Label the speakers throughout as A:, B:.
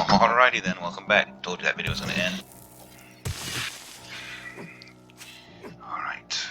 A: Alrighty then, welcome back. Told you that video was going to end. Alright.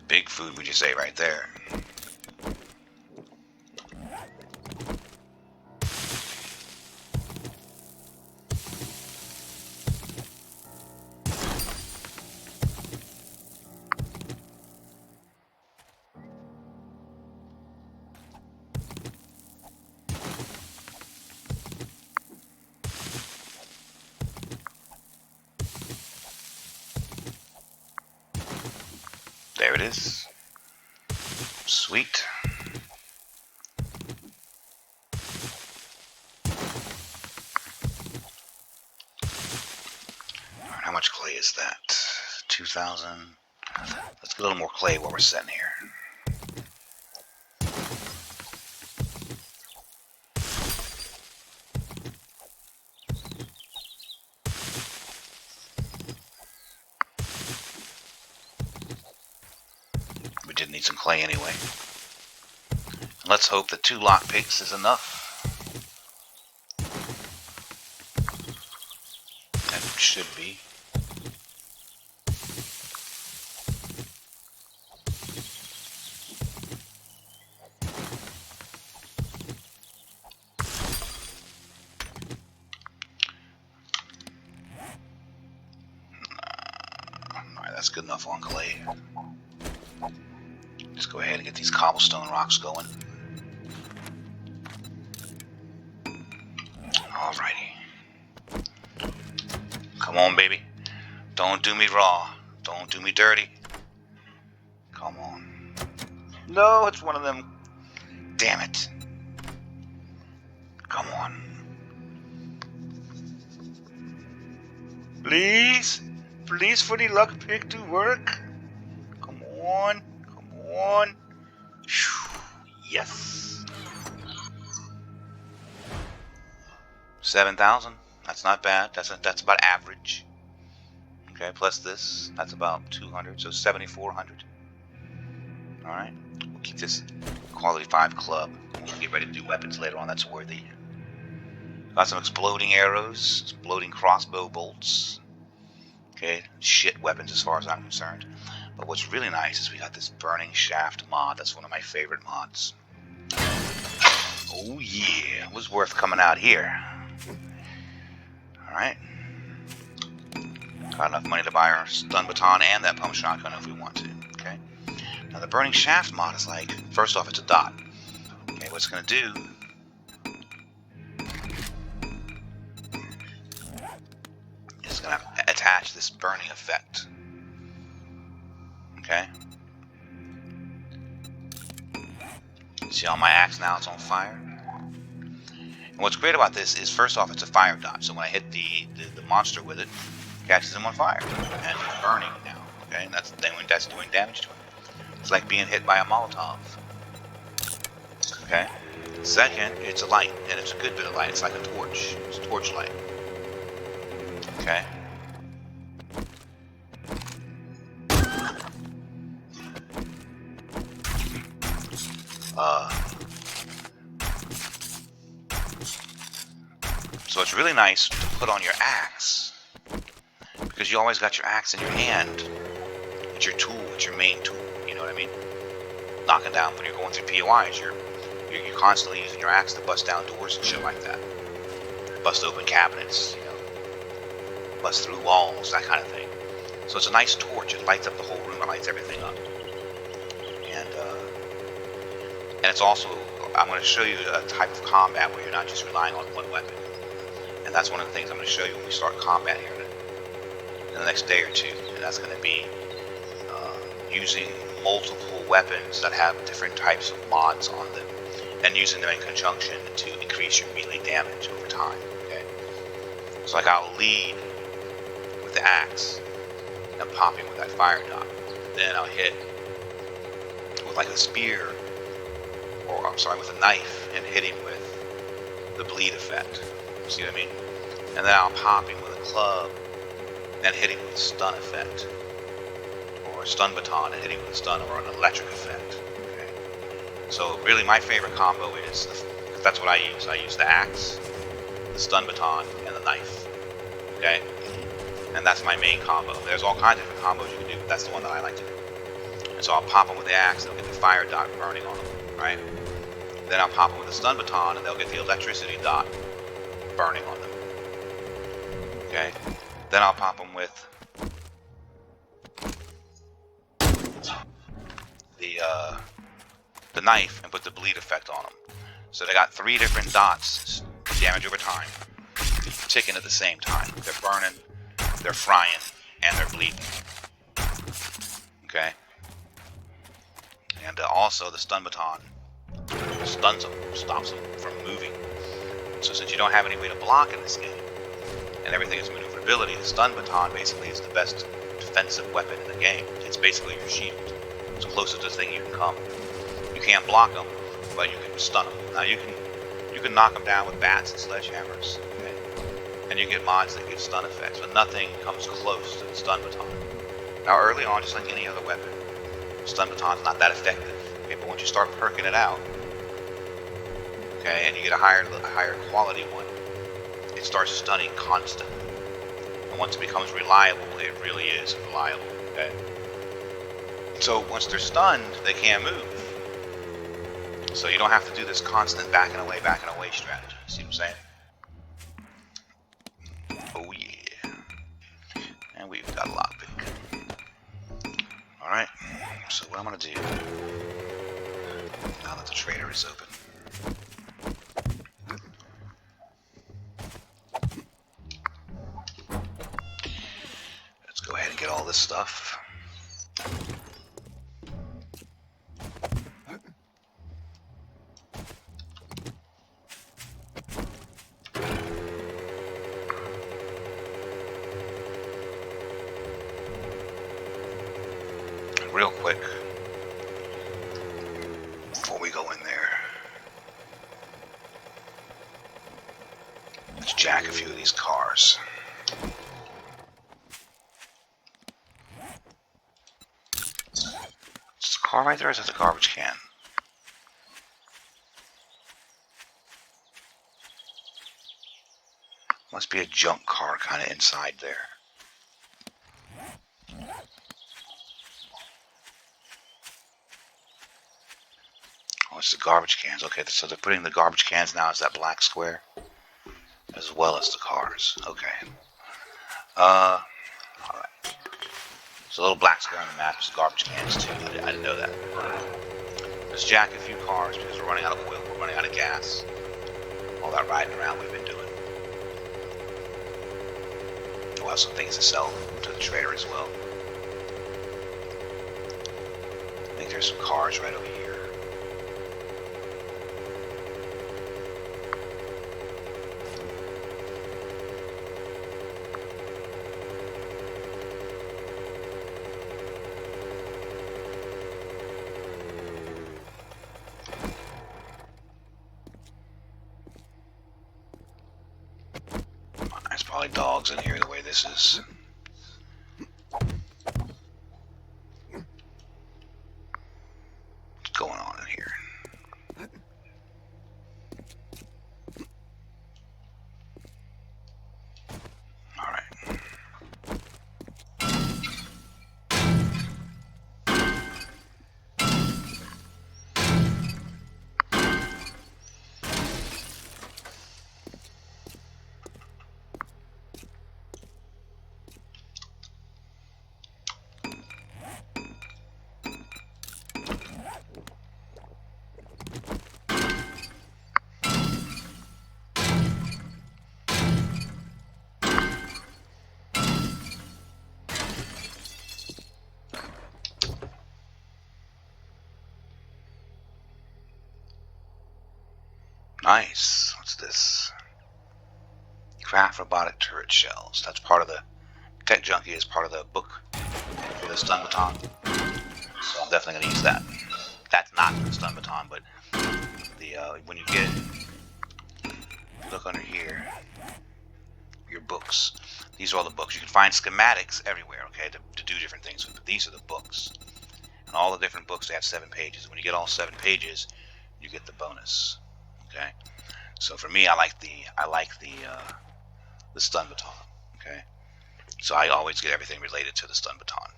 A: Big food, would you say, right there? There it is. Sweet. Alright, how much clay is that? 2,000. Let's get a little more clay while we're sitting here. We did need some clay anyway. Let's hope that 2 lockpicks is enough. That should be. Alright, that's good enough on clay. Just go ahead and get these cobblestone rocks going. Alrighty. Come on, baby. Don't do me raw. Don't do me dirty. Come on. No, it's one of them. Damn it. Come on. Please? Please for the luck pick to work? Come on. Come on. Yes. 7,000. That's not bad. That's about average. Okay, plus this, that's about 200, so 7,400. All right, we'll keep this quality 5 club. We'll get ready to do weapons later on. That's worthy. Got some exploding arrows, exploding crossbow bolts. Okay, shit weapons as far as I'm concerned. But what's really nice is we got this burning shaft mod. That's one of my favorite mods. Oh yeah, it was worth coming out here. Alright. Got enough money to buy our stun baton and that pump shotgun if we want to. Okay. Now the burning shaft mod is like, first off, it's a dot. Okay, what it's gonna do is it's gonna attach this burning effect. Okay. See on my axe now it's on fire. And what's great about this is first off it's a fire dot. So when I hit the monster with it, it catches him on fire. And it's burning now. Okay, and that's doing damage to him. It's like being hit by a Molotov. Okay. Second, it's a light, and it's a good bit of light. It's like a torch. It's a torch light. Okay. So it's really nice to put on your axe, because you always got your axe in your hand. It's your tool, it's your main tool, you know what I mean? Knocking down when you're going through POIs, you're constantly using your axe to bust down doors and shit like that. Bust open cabinets, you know. bust through walls, that kind of thing. So it's a nice torch. It lights up the whole room. It lights everything up. And it's also, I'm going to show you a type of combat where you're not just relying on one weapon. And that's one of the things I'm going to show you when we start combat here in the next day or two. And that's going to be using multiple weapons that have different types of mods on them, and using them in conjunction to increase your melee damage over time. Okay, so like I'll lead with the axe and popping with that fire dot. Then I'll hit with like a spear, or I'm sorry, with a knife, and hitting with the bleed effect. See what I mean? And then I'll popping with a club and hitting with a stun effect, or a stun baton and hitting with a stun, or an electric effect. Okay. So really, my favorite combo is that's what I use. I use the axe, the stun baton, and the knife. Okay, and that's my main combo. There's all kinds of different combos you can do, but that's the one that I like to do. And so I'll pop them with the axe, they'll get the fire dot burning on them, right? Then I'll pop them with the stun baton, and they'll get the electricity dot burning on them. Okay. Then I'll pop them with the knife and put the bleed effect on them. So they got 3 different dots, damage over time, ticking at the same time. They're burning, they're frying, and they're bleeding. Okay. And also the stun baton stuns them, stops them from moving. So since you don't have any way to block in this game, and everything is maneuverability, the stun baton basically is the best defensive weapon in the game. It's basically your shield. It's the closest to the thing you can come. You can't block them, but you can stun them. Now you can knock them down with bats and sledgehammers, okay? And you get mods that give stun effects, but nothing comes close to the stun baton. Now early on, just like any other weapon, the stun baton's not that effective. Okay, but once you start perking it out, okay, and you get a higher quality one, it starts stunning constantly. And once it becomes reliable, it really is reliable. Okay. So once they're stunned, they can't move. So you don't have to do this constant backing away strategy. See what I'm saying? Oh yeah. And we've got a lockpick. Alright. So what I'm gonna do, now that the trader is open, let's go ahead and get all this stuff. Real quick, before we go in there, let's jack a few of these cars. Is the car right there, or is that the garbage can? Must be a junk car kind of inside there. Oh, it's the garbage cans. Okay, so they're putting the garbage cans now as that black square, as well as the cars. Okay. Alright. So a little black square on the map is garbage cans too. I didn't know that. Let's jack a few cars because we're running out of oil, we're running out of gas. All that riding around we've been doing. We'll have some things to sell to the trader as well. I think there's some cars right over here. There's probably dogs in here the way this is. What's going on in here? Alright. Nice. What's this? Craft robotic turret shells. That's part of the Tech Junkie is part of the book for the stun baton. So I'm definitely going to use that. That's not for the stun baton, but the when you get look under here, your books. These are all the books. You can find schematics everywhere, okay, to do different things. But these are the books. And all the different books, they have 7 pages. When you get all 7 pages, you get the bonus. Okay. So for me, I like the stun baton. Okay. So I always get everything related to the stun baton.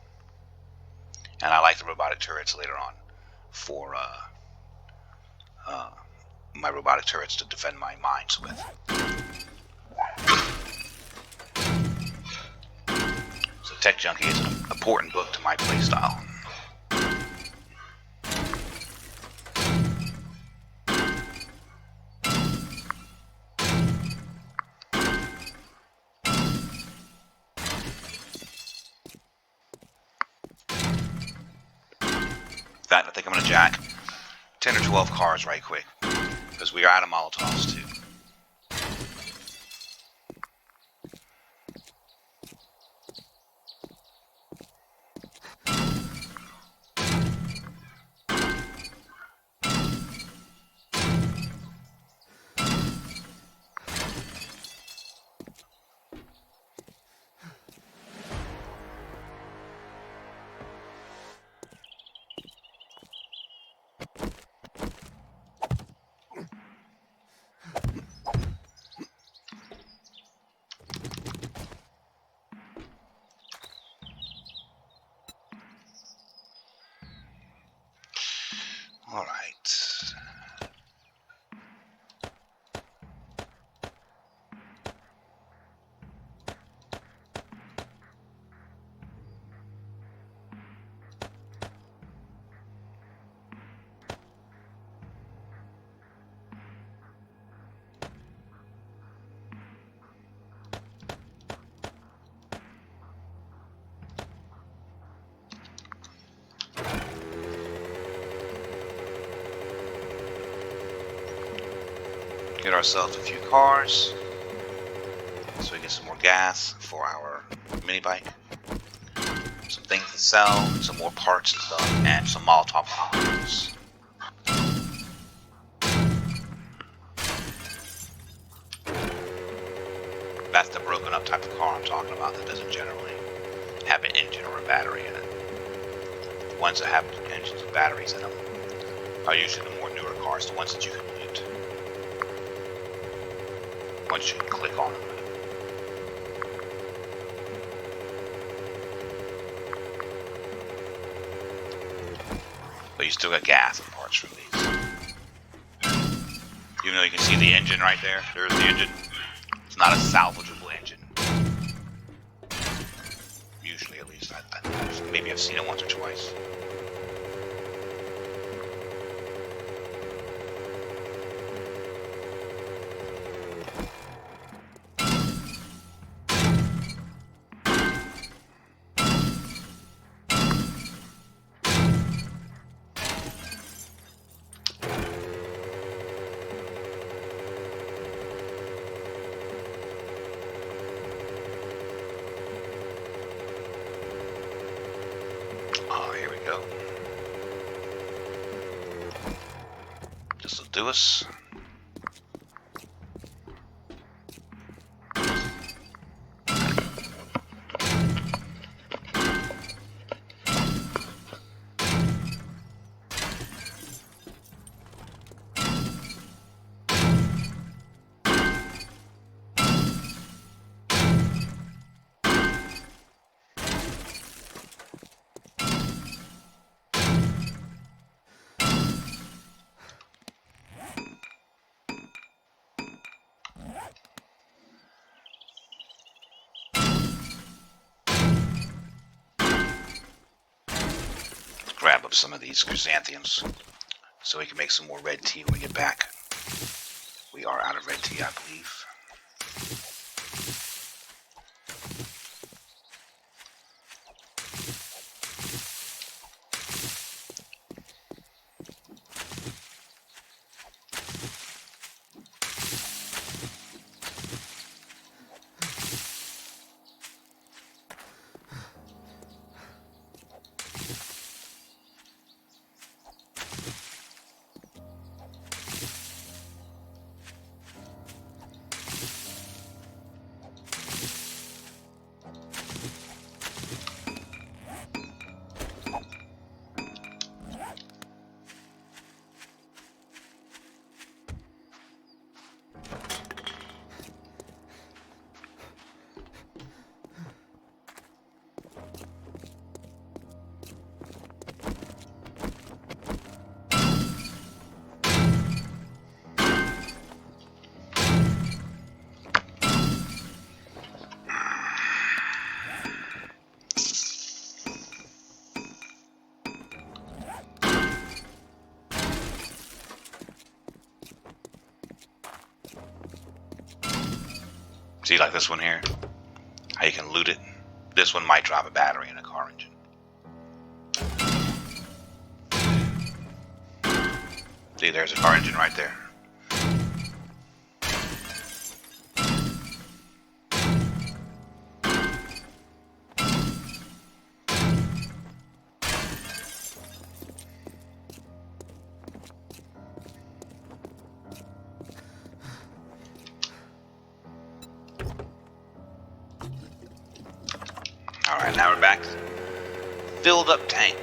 A: And I like the robotic turrets later on for my robotic turrets to defend my mines with. So Tech Junkie is an important book to my playstyle. In fact, I think I'm going to jack 10 or 12 cars right quick, because we are out of Molotovs too. All right. Get ourselves a few cars so we get some more gas for our mini bike, some things to sell, some more parts and stuff, and some Molotov cocktails. That's the broken up type of car I'm talking about that doesn't generally have an engine or a battery in it. The ones that have engines and batteries in them are usually the more newer cars, the ones that you can loot. Once you can click on them. But you still got gas and parts from these. Even though you can see the engine right there, there's the engine. It's not a salvageable engine. Usually, at least. Maybe I've seen it once or twice. This'll do us. Grab up some of these chrysanthemums so we can make some more red tea when we get back. We are out of red tea, I believe. See, like this one here, how you can loot it. This one might drop a battery in a car engine. See, there's a car engine right there. Alright, now we're back. Filled up tank.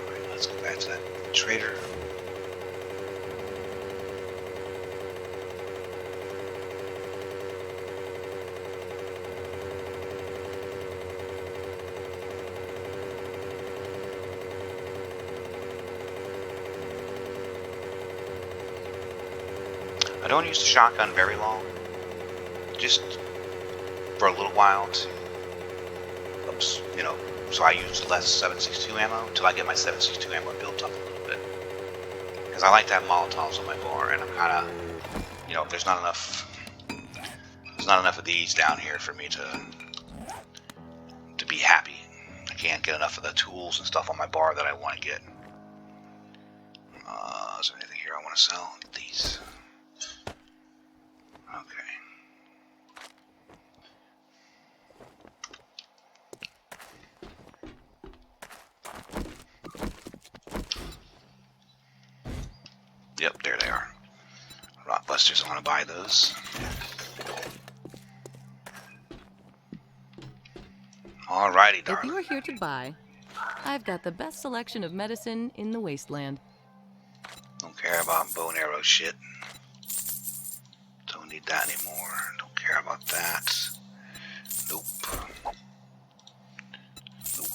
A: Right, let's go back to that trader. I don't use the shotgun very long. Just for a little while to, you know, so I use less 7.62 ammo until I get my 7.62 ammo built up a little bit. Because I like to have Molotovs on my bar, and I'm kind of, you know, there's not enough of these down here for me to be happy. I can't get enough of the tools and stuff on my bar that I want to get. Is there anything here I want to sell? These. Okay. Yep, there they are. Rockbusters, I want to buy those. Alrighty, darling.
B: If you are here to buy, I've got the best selection of medicine in the wasteland.
A: Don't care about bow and arrow shit. Don't need that anymore. Don't care about that. Nope. Nope.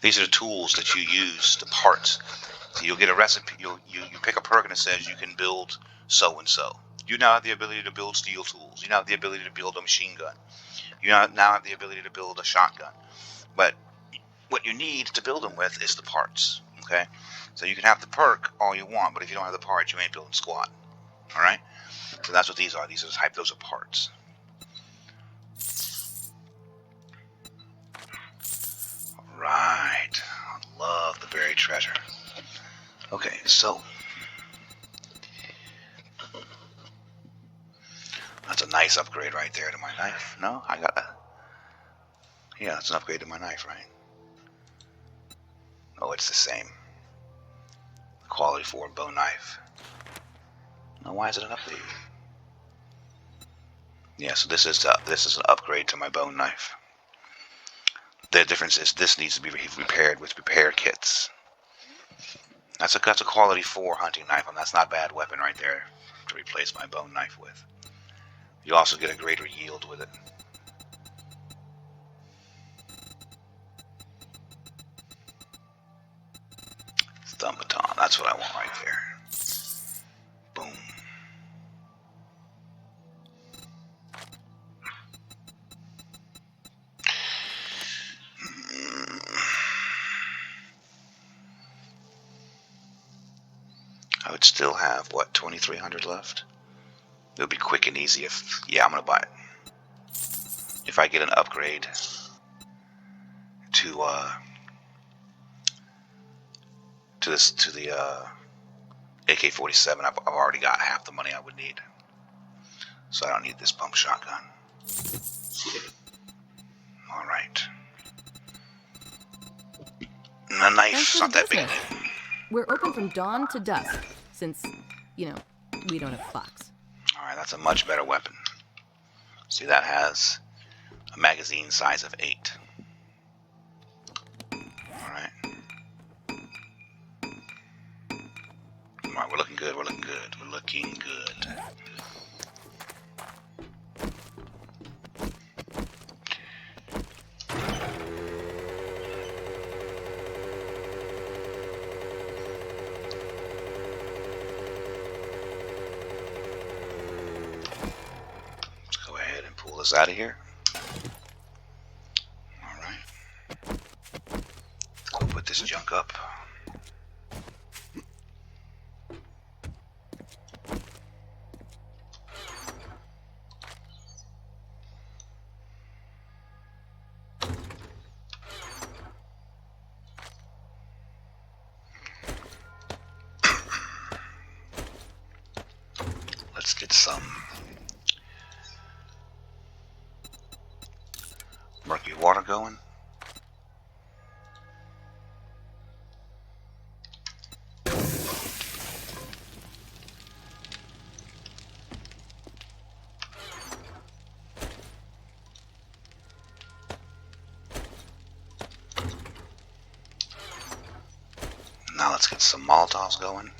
A: These are the tools that you use, the parts. So you'll get a recipe, you pick a perk and it says you can build so and so. You now have the ability to build steel tools. You now have the ability to build a machine gun. You now have the ability to build a shotgun. But what you need to build them with is the parts. Okay? So you can have the perk all you want, but if you don't have the parts, you ain't building squat. Alright? So that's what these are. These are the type, those are parts. Right. I love the buried treasure. Okay, so that's a nice upgrade right there to my knife. No, I got a... Yeah, that's an upgrade to my knife, right? Oh, it's the same. Quality 4 bow knife. Now, why is it an upgrade? Yeah, so this is an upgrade to my bone knife. The difference is this needs to be repaired with repair kits. That's a quality 4 hunting knife, and that's not a bad weapon right there to replace my bone knife with. You also get a greater yield with it. Thumb baton, that's what I want right there. Boom. I would still have, what, 2,300 left? It would be quick and easy if... Yeah, I'm going to buy it. If I get an upgrade to the AK-47, I've already got half the money I would need. So I don't need this pump shotgun. Alright. The knife's not that big.
B: We're open from dawn to dusk, since, you know, we don't have clocks.
A: Alright, that's a much better weapon. See, that has a magazine size of 8. Alright. Alright, we're looking good, we're looking good, we're looking good. us out of here. Alright. Go put this junk up. Let's get some murky water going. Now let's get some Molotovs going.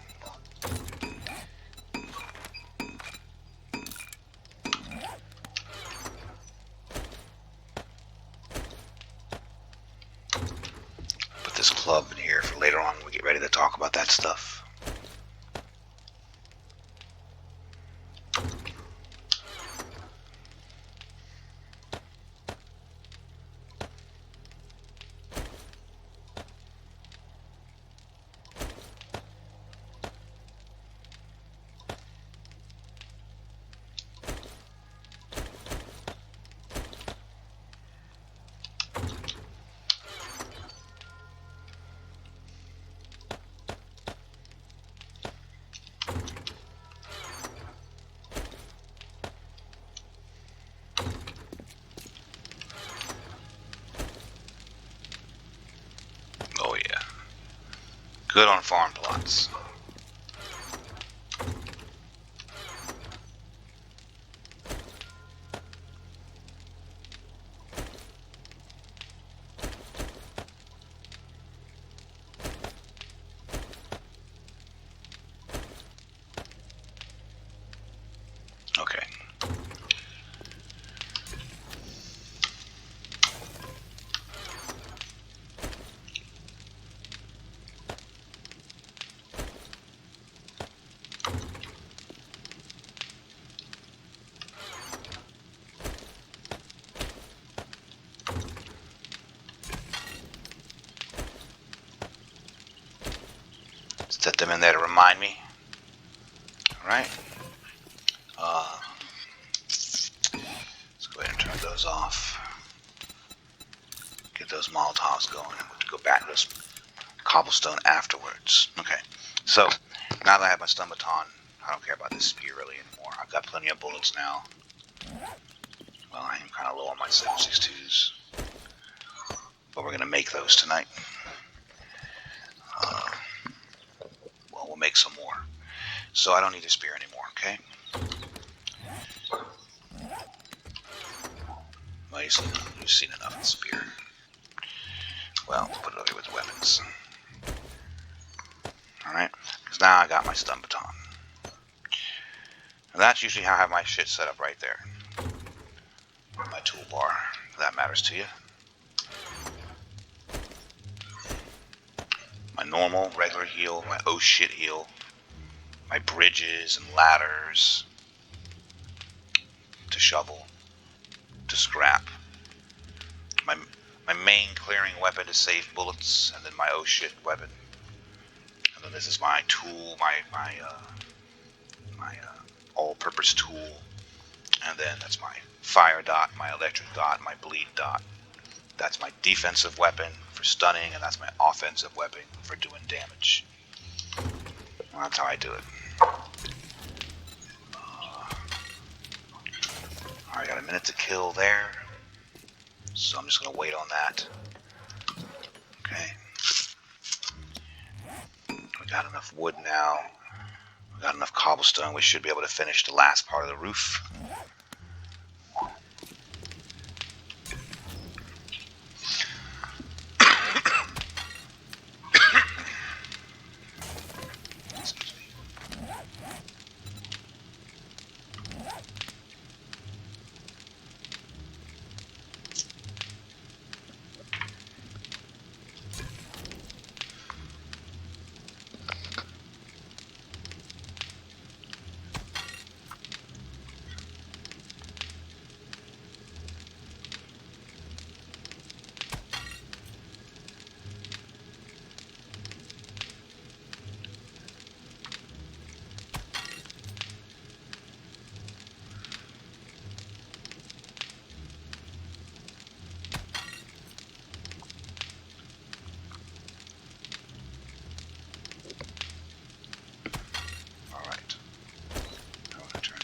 A: Put this club in here for later on when we get ready to talk about that stuff. Oh yeah. Good on farm plots. Okay. Set them in there to remind me. Alright. Let's go ahead and turn those off. Get those Molotovs going, and we'll go back to those cobblestone afterwards. Okay. So, now that I have my stun baton, I don't care about this spear really anymore. I've got plenty of bullets now. Well, I am kind of low on my 7.62s. But we're going to make those tonight. Well, we'll make some more. So I don't need a spear anymore, okay? Well, you've seen enough of the spear. Well, we'll put it over here with the weapons. Alright? Because now I got my stun baton. And that's usually how I have my shit set up right there. My toolbar, if that matters to you. My normal, regular heal, my oh shit heal, my bridges and ladders, to shovel, to scrap, my main clearing weapon to save bullets, and then my oh shit weapon. And then this is my tool, my all-purpose tool, and then that's my fire dot, my electric dot, my bleed dot. That's my defensive weapon for stunning, and that's my offensive weapon for doing damage. Well, that's how I do it. Alright, got a minute to kill there. So I'm just going to wait on that. Okay. We got enough wood now. We got enough cobblestone. We should be able to finish the last part of the roof.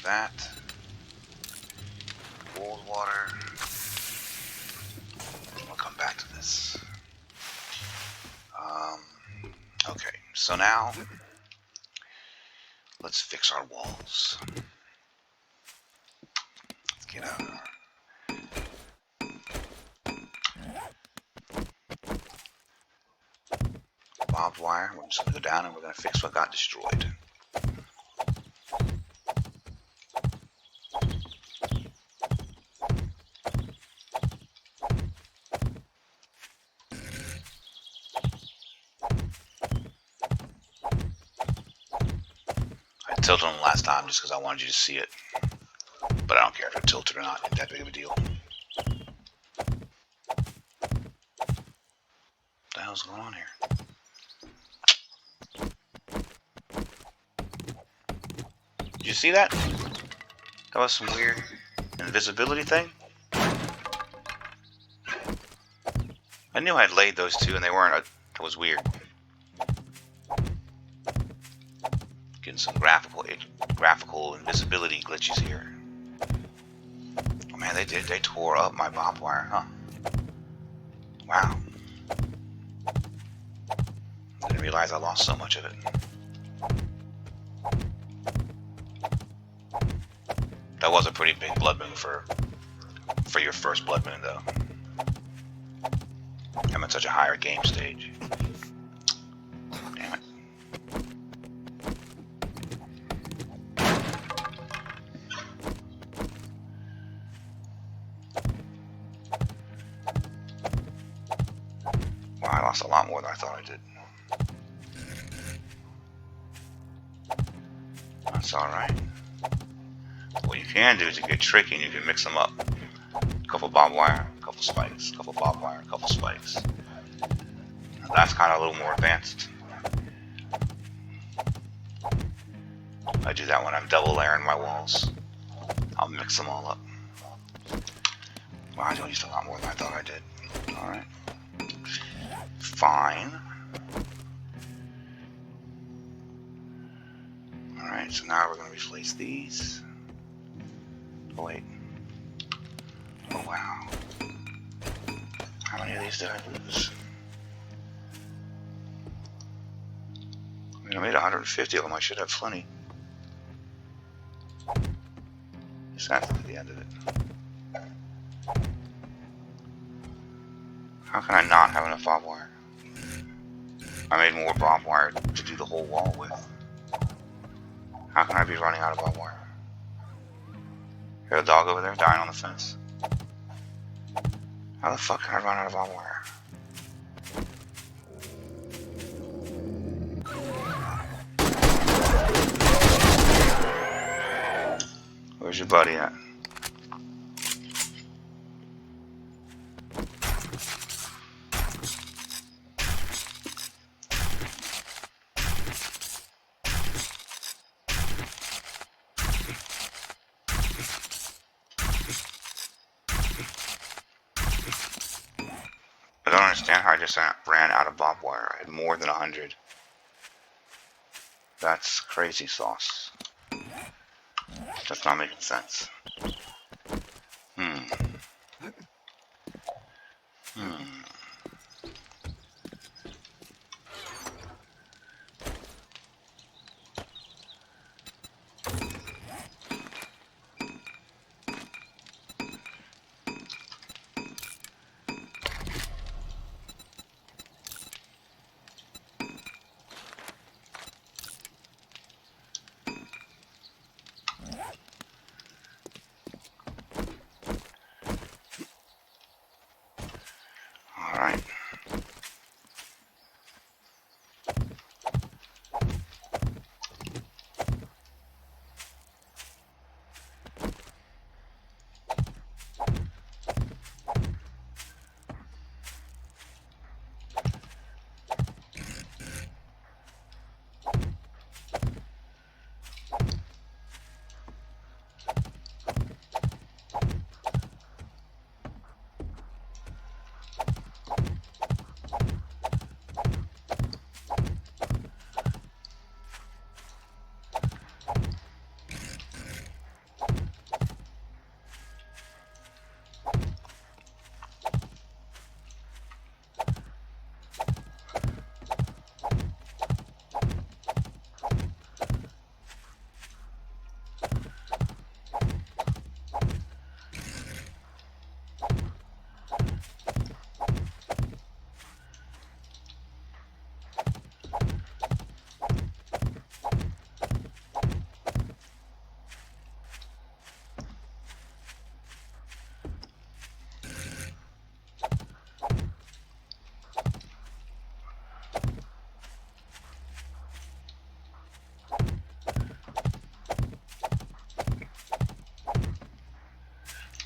A: that. Cold water. We'll come back to this. Okay, so now let's fix our walls. Let's get out of barbed wire. We're just going to go down and we're going to fix what got destroyed. I tilted them last time just because I wanted you to see it. But I don't care if they're tilted or not. It's that big of a deal. What the hell's going on here? Did you see that? That was some weird invisibility thing. I knew I'd laid those two and they weren't. That was weird. Getting some graphical invisibility glitches here. Oh man, they did. They tore up my barbed wire, huh? Wow. Didn't realize I lost so much of it. That was a pretty big blood moon for your first blood moon, though. I'm at such a higher game stage. Damn it. Wow, I lost a lot more than I thought I did. That's alright. What you can do is you get tricky and you can mix them up. A couple barbed wire, a couple spikes, a couple barbed wire, a couple spikes. That's kind of a little more advanced. I do that when I'm double layering my walls. I'll mix them all up. Wow, I used a lot more than I thought I did. Alright. Fine. Alright, so now we're going to replace these. Oh, wait. Oh, wow. How many of these did I lose? I mean, I made 150 of them. I should have plenty. Just have to do the end of it. How can I not have enough barbed wire? I made more barbed wire to do the whole wall with. How can I be running out of barbed wire? Hear a dog over there dying on the fence? How the fuck can I run out of barbed wire? Where's your buddy at? I don't understand how I just ran out of barbed wire. I had more than 100. That's crazy sauce. That's not making sense.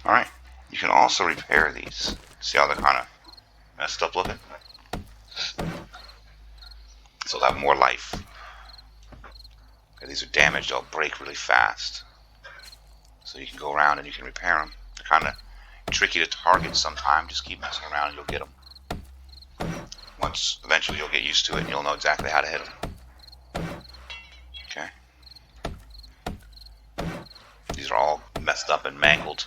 A: Alright, you can also repair these. See how they're kind of messed up looking? So they'll have more life. Okay, these are damaged, they'll break really fast. So you can go around and you can repair them. They're kind of tricky to target sometimes. Just keep messing around and you'll get them. Once, eventually you'll get used to it and you'll know exactly how to hit them. Okay. These are all messed up and mangled.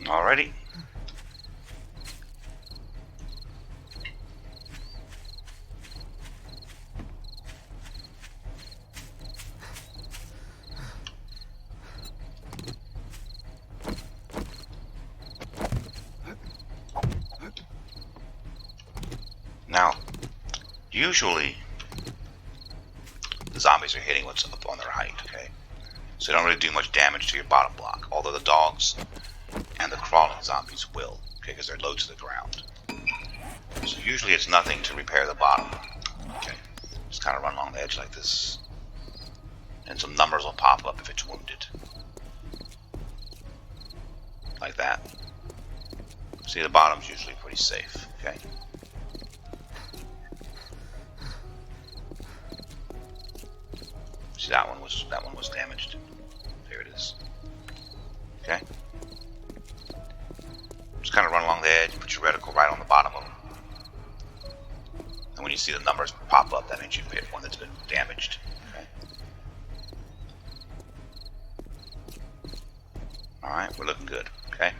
A: Alrighty. Now, usually the zombies are hitting what's up on their height, okay? So they don't really do much damage to your bottom block, although the dogs and the crawling zombies will, okay, because they're low to the ground. So usually it's nothing to repair the bottom, okay? Just kind of run along the edge like this, and some numbers will pop up if it's wounded. Like that. See, the bottom's usually pretty safe, okay? See, that one was damaged. There it is. Okay? Just kind of run along the edge, put your reticle right on the bottom of them. And when you see the numbers pop up, that means you've hit one that's been damaged. Okay? Alright, we're looking good. Okay?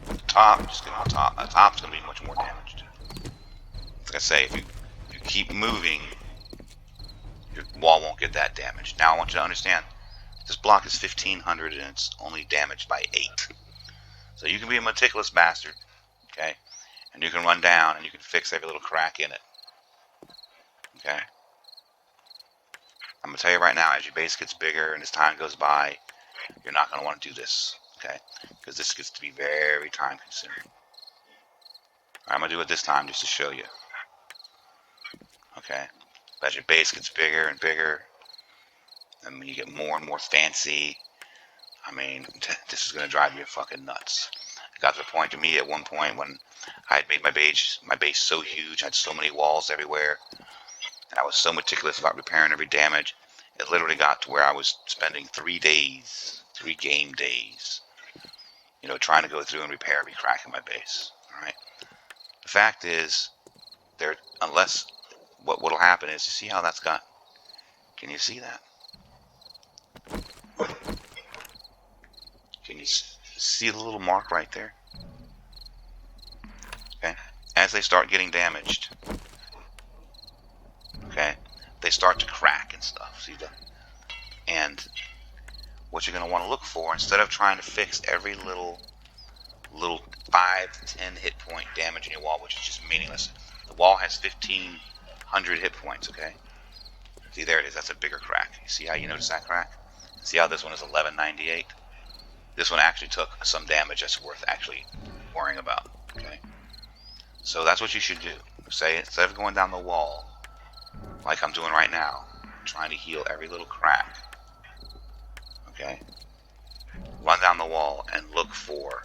A: The top, just get on the top. The top's going to be much more damaged. Like I say, if you keep moving, your wall won't get that damaged. Now I want you to understand, this block is 1500 and it's only damaged by 8. So you can be a meticulous bastard, okay? And you can run down and you can fix every little crack in it. Okay? I'm going to tell you right now, as your base gets bigger and as time goes by, you're not going to want to do this, okay? Because this gets to be very time consuming. I'm going to do it this time just to show you. Okay? As your base gets bigger and bigger, and when you get more and more fancy, I mean, this is going to drive you fucking nuts. It got to the point to me at one point when I had made my base so huge, I had so many walls everywhere, and I was so meticulous about repairing every damage. It literally got to where I was spending 3 days, 3 game days, trying to go through and repair every crack in my base. All right. The fact is, unless what'll happen is, you see how that's got. Can you see that? Can you see the little mark right there? Okay. As they start getting damaged, okay, they start to crack and stuff. See that? And what you're going to want to look for, instead of trying to fix every little 5 to 10 hit point damage in your wall, which is just meaningless. The wall has 1,500 hit points, okay? See, there it is. That's a bigger crack. You see how you notice that crack? See how this one is 1198? This one actually took some damage that's worth actually worrying about, okay? So that's what you should do. Say, instead of going down the wall, like I'm doing right now, trying to heal every little crack, okay? Run down the wall and look for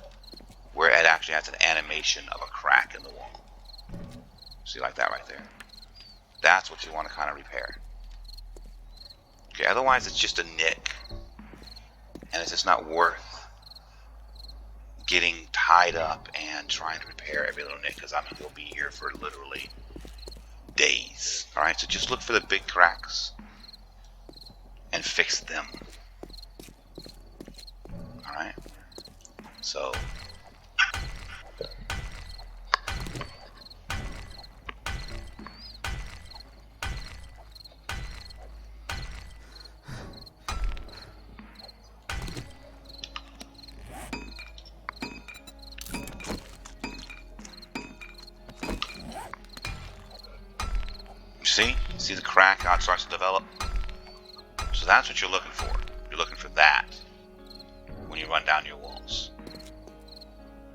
A: where it actually has an animation of a crack in the wall. See, like that right there. That's what you want to kind of repair. Okay, otherwise it's just a nick. And it's just not worth getting tied up and trying to repair every little nick, because you'll be here for literally days. Alright, so just look for the big cracks and fix them. Alright? So see the crack, how it starts to develop? So that's what you're looking for. You're looking for that when you run down your walls.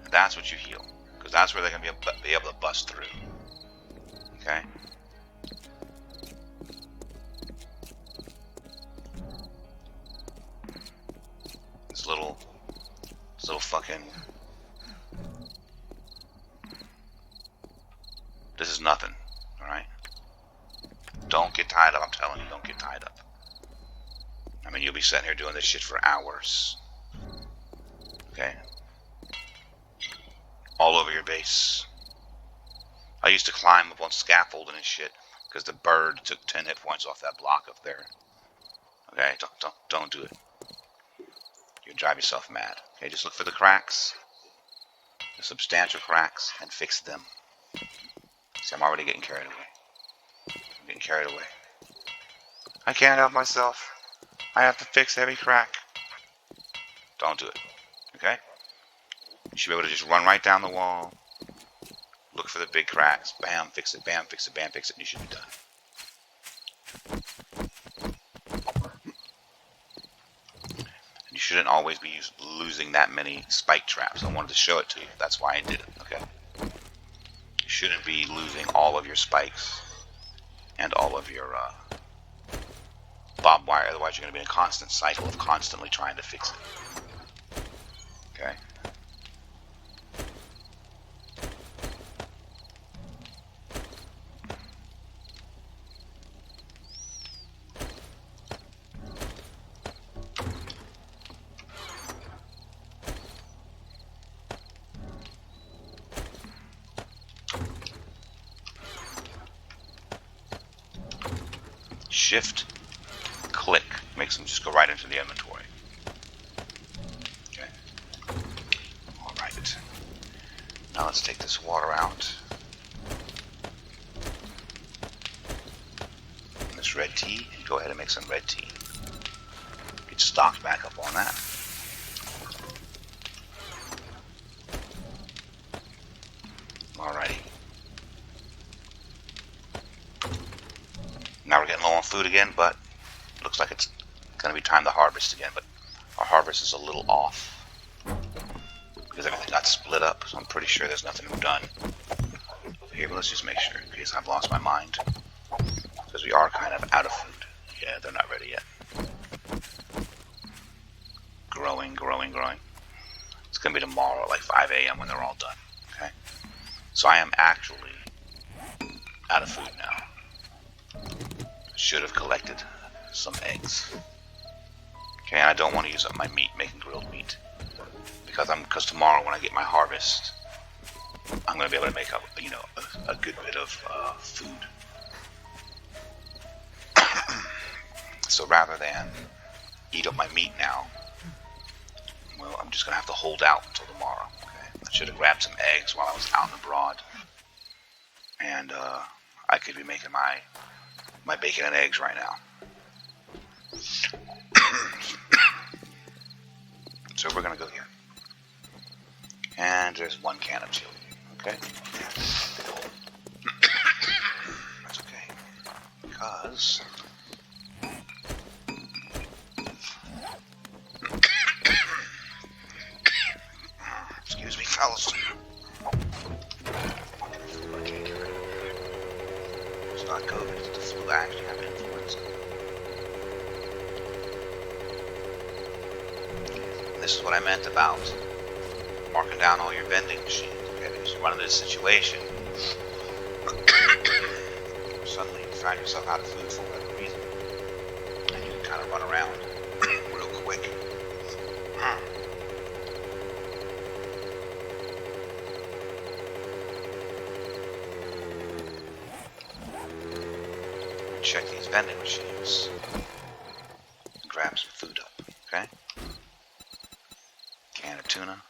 A: And that's what you heal, because that's where they're going to be able to bust through. Okay? This little fucking... This is nothing, alright? Don't get tied up, I'm telling you, don't get tied up. I mean, you'll be sitting here doing this shit for hours. Okay? All over your base. I used to climb up on scaffolding and shit, because the bird took 10 hit points off that block up there. Okay? Don't do it. You'll drive yourself mad. Okay, just look for the cracks. The substantial cracks, and fix them. See, I'm already getting carried away. I'm getting carried away. I can't help myself. I have to fix every crack. Don't do it. Okay? You should be able to just run right down the wall. Look for the big cracks. Bam, fix it. Bam, fix it. Bam, fix it. And you should be done. And you shouldn't always be losing that many spike traps. I wanted to show it to you. That's why I did it. Okay? You shouldn't be losing all of your spikes and all of your barbed wire. Otherwise, you're going to be in a constant cycle of constantly trying to fix it. Okay? Shift, click, makes them just go right into the inventory. Okay. Alright. Now let's take this water out. And this red tea, and go ahead and make some red tea. Get stocked back up on that. Alrighty. Now we're getting low on food again, but it looks like it's going to be time to harvest again, but our harvest is a little off because everything got split up, so I'm pretty sure there's nothing done here, but let's just make sure in case I've lost my mind, because we are kind of out of food. Yeah, they're not ready yet. Growing. It's going to be tomorrow at like 5 a.m. when they're all done. Okay, so I am actually out of food now. Should have collected some eggs. Okay, and I don't want to use up my meat making grilled meat because tomorrow when I get my harvest, I'm going to be able to make up, you know, a good bit of food. So rather than eat up my meat now, well, I'm just going to have to hold out until tomorrow. Okay, I should have grabbed some eggs while I was out and abroad, and I could be making my bacon and eggs right now. So we're going to go here. And there's one can of chili. Okay? That's okay. Because... excuse me, fellas. Okay. It's not COVID, it's the flu. I actually have influenza. This is what I meant about marking down all your vending machines. Okay, because you run into this situation, suddenly you find yourself out of food for whatever reason, and you can kind of run around real quick. Check these vending machines and grab some food up. Okay, can of tuna.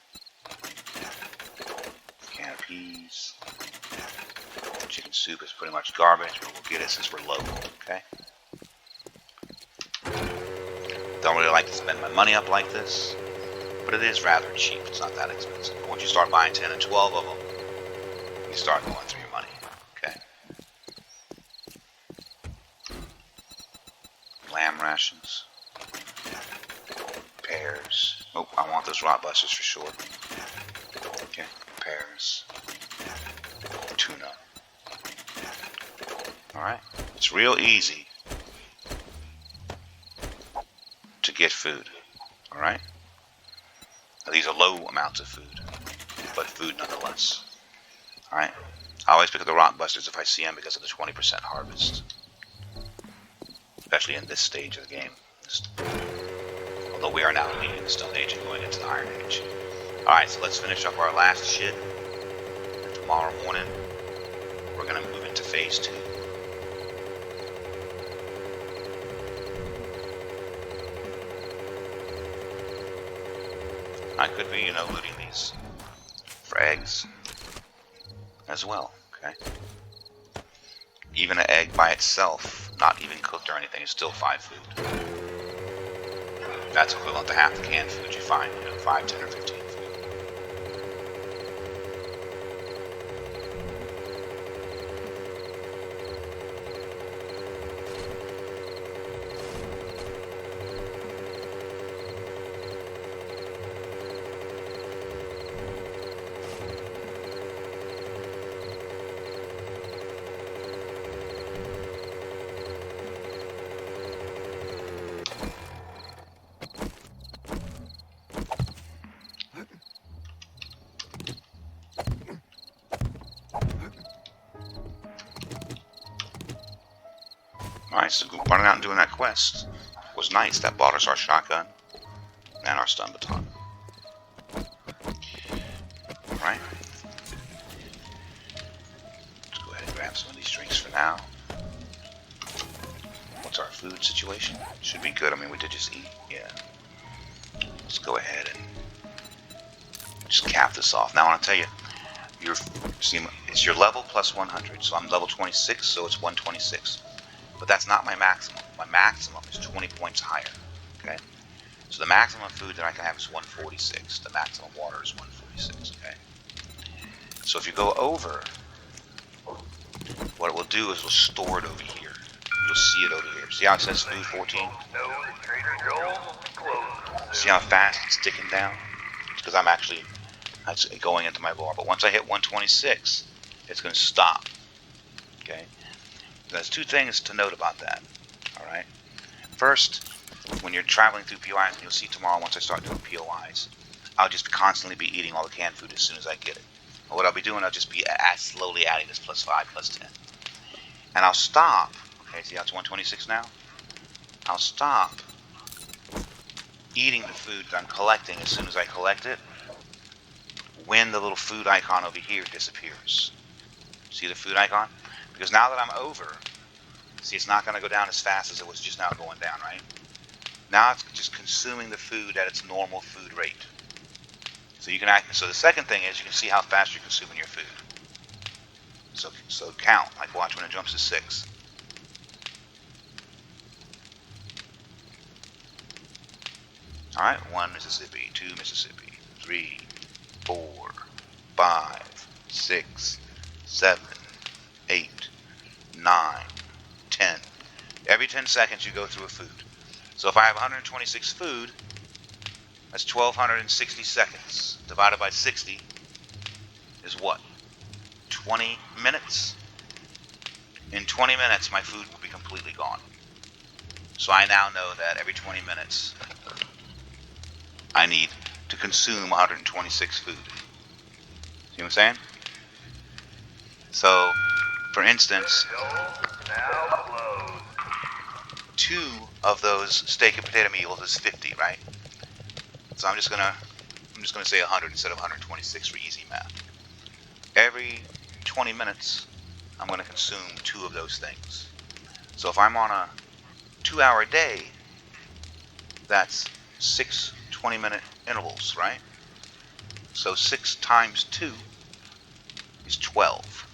A: Can of peas. Chicken soup is pretty much garbage, but we'll get it since we're local, okay? Don't really like to spend my money up like this, but it is rather cheap. It's not that expensive. But once you start buying 10 and 12 of them, you start going through your money, okay? Lamb rations. Pears. Oh, I want those rot busters for sure. Okay. Pears, tuna. Alright, it's real easy to get food. Alright? These are low amounts of food, but food nonetheless. Alright? I always pick up the rock busters if I see them because of the 20% harvest. Especially in this stage of the game. Although we are now leaving the Stone Age and going into the Iron Age. Alright, so let's finish up our last shit. And tomorrow morning, we're going to move into phase 2. I could be, looting these for eggs as well, okay? Even an egg by itself, not even cooked or anything, is still 5 food. That's equivalent to half the canned food you find, 5, 10, or 15 food. Alright, so running out and doing that quest was nice. That bought us our shotgun and our stun baton. Alright. Let's go ahead and grab some of these drinks for now. What's our food situation? Should be good. I mean, we did just eat. Yeah. Let's go ahead and just cap this off. Now I want to tell you, it's your level plus 100. So I'm level 26, so it's 126. But that's not my maximum. My maximum is 20 points higher. Okay? So the maximum food that I can have is 146. The maximum water is 146. Okay? So if you go over, what it will do is we'll store it over here. You'll see it over here. See how it says food 14? See how fast it's ticking down? It's because that's going into my bar. But once I hit 126, it's going to stop. Okay? There's 2 things to note about that. Alright? First, when you're traveling through POIs, and you'll see tomorrow once I start doing POIs, I'll just constantly be eating all the canned food as soon as I get it. And what I'll be doing, I'll just be slowly adding this plus 5, plus 10. And I'll stop. Okay, see how it's 126 now? I'll stop eating the food that I'm collecting as soon as I collect it when the little food icon over here disappears. See the food icon? Because now that I'm over, see, it's not going to go down as fast as it was just now going down, right? Now it's just consuming the food at its normal food rate. So you can so the second thing is you can see how fast you're consuming your food. So count, like watch when it jumps to 6. Alright, 1 Mississippi, 2 Mississippi, 3, 4, 5, 6, 7, 8, 9, 10. Every 10 seconds you go through a food. So if I have 126 food, that's 1260 seconds. Divided by 60 is what? 20 minutes? In 20 minutes, my food will be completely gone. So I now know that every 20 minutes, I need to consume 126 food. See what I'm saying? So, for instance, 2 of those steak and potato meals is 50, right? So I'm just gonna say 100 instead of 126 for easy math. Every 20 minutes, I'm gonna consume 2 of those things. So if I'm on a 2-hour day, that's 6 20-minute intervals, right? So 6 times 2 is 12.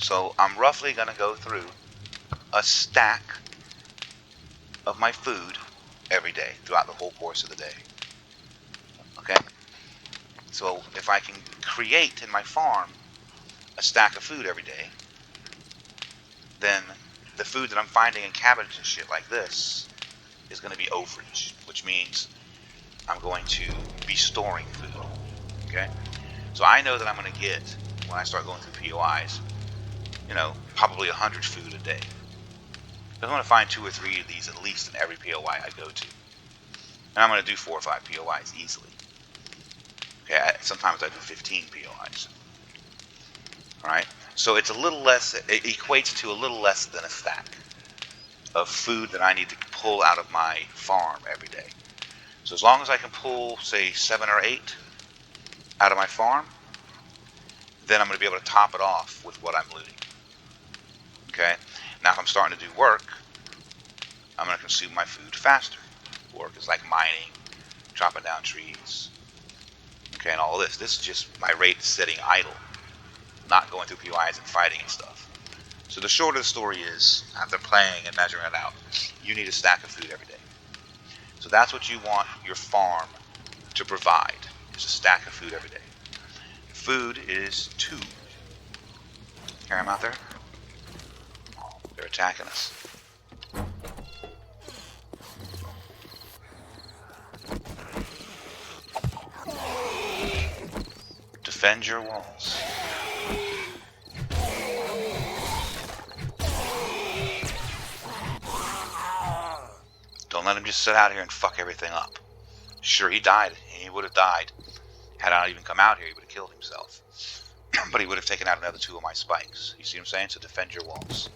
A: So I'm roughly gonna go through a stack of my food every day throughout the whole course of the day. Okay? So if I can create in my farm a stack of food every day, then the food that I'm finding in cabinets and shit like this is going to be overage, which means I'm going to be storing food. Okay? So I know that I'm going to get, when I start going through POIs, probably 100 food a day. I'm going to find 2 or 3 of these at least in every POI I go to. And I'm going to do 4 or 5 POIs easily. Okay, sometimes I do 15 POIs. Alright, so it's a little less, it equates to a little less than a stack of food that I need to pull out of my farm every day. So as long as I can pull, say, 7 or 8 out of my farm, then I'm going to be able to top it off with what I'm looting. Okay, now if I'm starting to do work, I'm going to consume my food faster. Work is like mining, chopping down trees, okay, and all of this. This is just my rate sitting idle, not going through POIs and fighting and stuff. So the short of the story is, after playing and measuring it out, you need a stack of food every day. So that's what you want your farm to provide, is a stack of food every day. Food is 2. Hear them out there? They're attacking us. Defend your walls. Don't let him just sit out here and fuck everything up. Sure, he died. He would have died. Had I not even come out here, he would have killed himself. But he would have taken out another 2 of my spikes. You see what I'm saying? So defend your walls.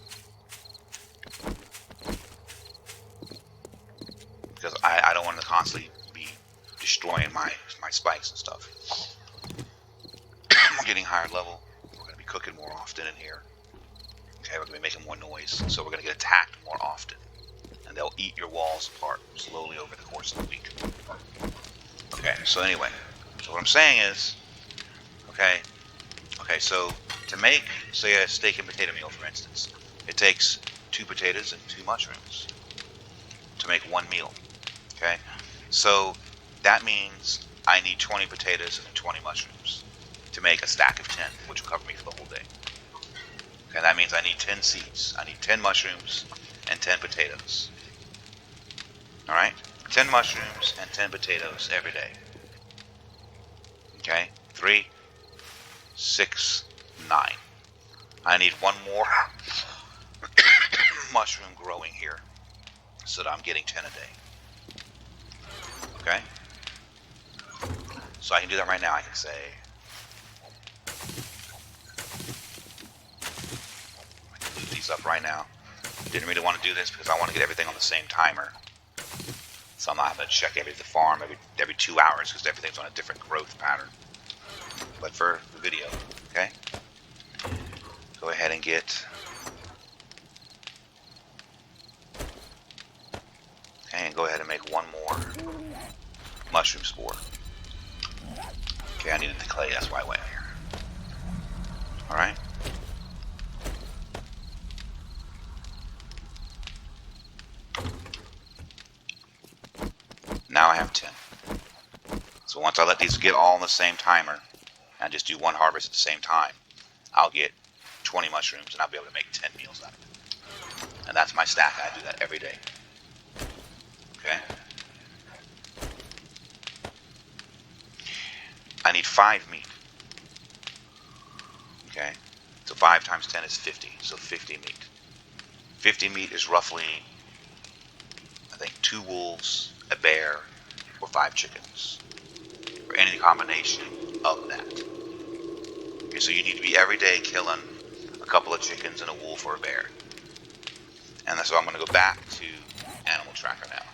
A: Because I don't want to constantly be destroying my spikes and stuff. We're getting higher level. We're going to be cooking more often in here. Okay, we're going to be making more noise. So we're going to get attacked more often. And they'll eat your walls apart slowly over the course of the week. Okay, so anyway. So what I'm saying is, okay, so to make, say, a steak and potato meal, for instance, it takes 2 potatoes and 2 mushrooms to make 1 meal. Okay, so that means I need 20 potatoes and 20 mushrooms to make a stack of 10, which will cover me for the whole day. Okay, that means I need 10 seeds. I need 10 mushrooms and 10 potatoes. Alright? 10 mushrooms and 10 potatoes every day. Okay? 3, 6, 9. I need 1 more mushroom growing here so that I'm getting 10 a day. Okay? So I can do that right now. I can say, I can loot these up right now. Didn't really want to do this because I want to get everything on the same timer. So I'm not having to check the farm every 2 hours because everything's on a different growth pattern. But for the video, okay? Go ahead and get... Okay, and go ahead and make one more mushroom spore. Okay, I needed the clay, that's why I went here. Alright. Now I have 10. So once I let these get all in the same timer, and just do one harvest at the same time, I'll get 20 mushrooms and I'll be able to make 10 meals out of it. And that's my stack. I do that every day. Okay? I need 5 meat. Okay? So 5 times 10 is 50. So 50 meat. 50 meat is roughly, I think, 2 wolves, a bear, or 5 chickens. Or any combination of that. Okay, so you need to be every day killing a couple of chickens and a wolf or a bear. And so I'm going to go back to Animal Tracker now.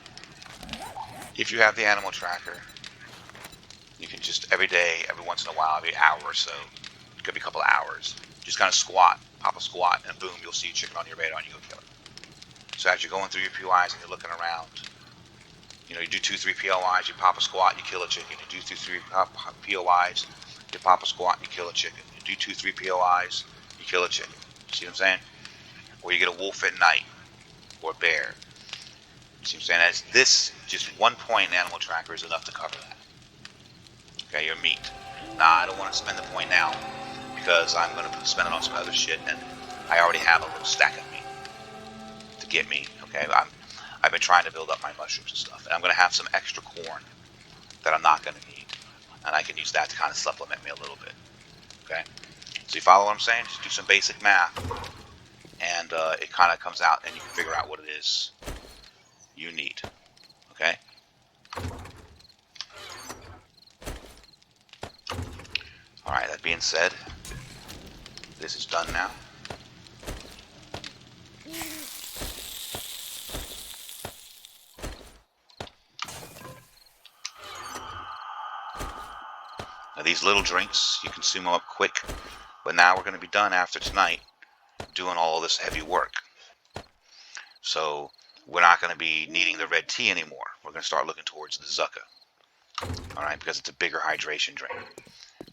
A: If you have the Animal Tracker, you can just every day, every once in a while, every hour or so, it could be a couple of hours, just kind of squat, pop a squat, and boom, you'll see a chicken on your radar and you go kill it. So as you're going through your POIs and you're looking around, you do 2-3 POIs, you pop a squat, you kill a chicken. You do 2-3 POIs, you pop a squat, you kill a chicken. You do 2-3 POIs, you kill a chicken. See what I'm saying? Or you get a wolf at night, or a bear. See what I'm saying? As this, just 1 point in Animal Tracker is enough to cover that. Okay, your meat. Nah, I don't want to spend the point now because I'm going to spend it on some other shit, and I already have a little stack of meat to get me. Okay, I've been trying to build up my mushrooms and stuff, and I'm going to have some extra corn that I'm not going to need, and I can use that to kind of supplement me a little bit. Okay, so you follow what I'm saying? Just do some basic math, and it kind of comes out, and you can figure out what it is you need. Okay. Alright, that being said, this is done now. Now these little drinks, you consume them up quick, but now we're going to be done after tonight doing all this heavy work. So we're not going to be needing the red tea anymore. We're going to start looking towards the Zucca. Alright, because it's a bigger hydration drink.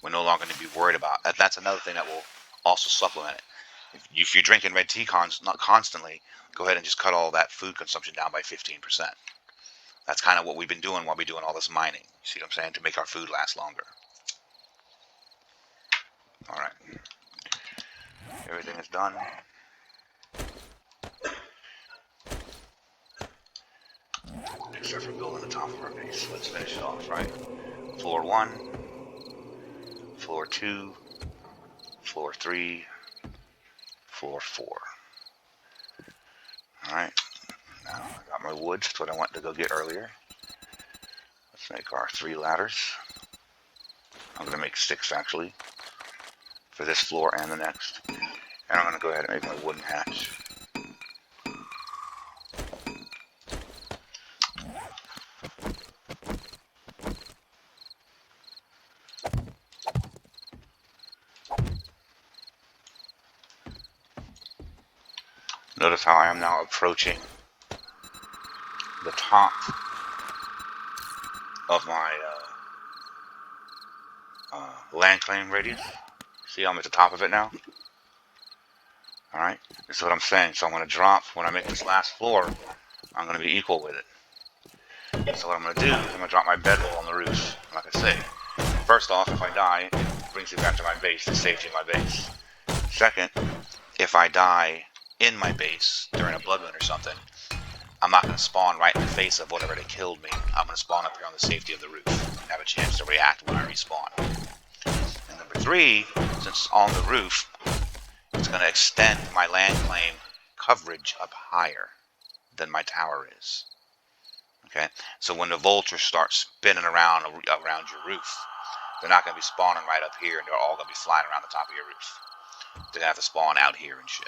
A: We're no longer going to be worried about that. That's another thing that will also supplement it. If you're drinking red tea not constantly, go ahead and just cut all that food consumption down by 15%. That's kind of what we've been doing while we're doing all this mining. You see what I'm saying? To make our food last longer. Alright. Everything is done. Except for building the top of our base. Let's finish it off, right? Floor 1. Floor 2. Floor 3. Floor 4. Alright. Now I got my wood. That's what I wanted to go get earlier. Let's make our 3 ladders. I'm going to make 6 actually. For this floor and the next. And I'm going to go ahead and make my wooden hatch. Notice how I am now approaching the top of my land claim radius. See, I'm at the top of it now. Alright, this is what I'm saying. So I'm going to drop, when I make this last floor, I'm going to be equal with it. So what I'm going to do is I'm going to drop my bedroll on the roof. Like I say, first off, if I die, it brings me back to my base, the safety of my base. Second, if I die in my base during a blood moon or something, I'm not going to spawn right in the face of whatever they killed me. I'm going to spawn up here on the safety of the roof and have a chance to react when I respawn. And number 3, since it's on the roof, it's going to extend my land claim coverage up higher than my tower is. Okay, so when the vultures start spinning around your roof, they're not going to be spawning right up here, and they're all going to be flying around the top of your roof. They're going to have to spawn out here and shit.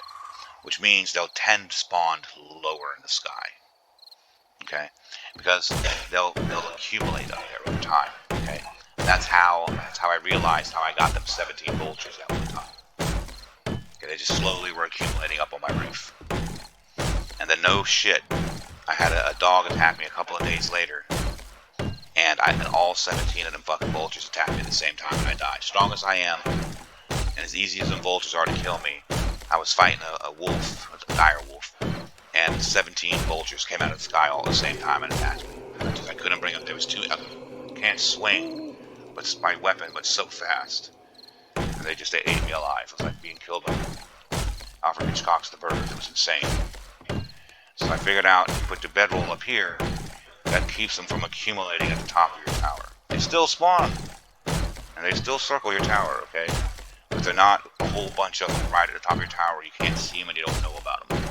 A: which means they'll tend to spawn lower in the sky. Okay, because they'll accumulate up there over time. Okay, that's how I realized how I got them 17 vultures at one time. Okay, they just slowly were accumulating up on my roof, and then no shit, I had a dog attack me a couple of days later, and all 17 of them fucking vultures attacked me at the same time, and I died. Strong as I am, and as easy as them vultures are to kill me, I was fighting a wolf, a dire wolf, and 17 vultures came out of the sky all at the same time and attacked me. I couldn't bring up. There was two. I can't swing, but my weapon, but so fast, and they ate me alive. It was like being killed by Alfred Hitchcock's The Bird. It was insane. So I figured out if you put the bedroll up here, that keeps them from accumulating at the top of your tower. They still spawn, and they still circle your tower. Okay, but they're not a whole bunch of them right at the top of your tower. You can't see them and you don't know about them.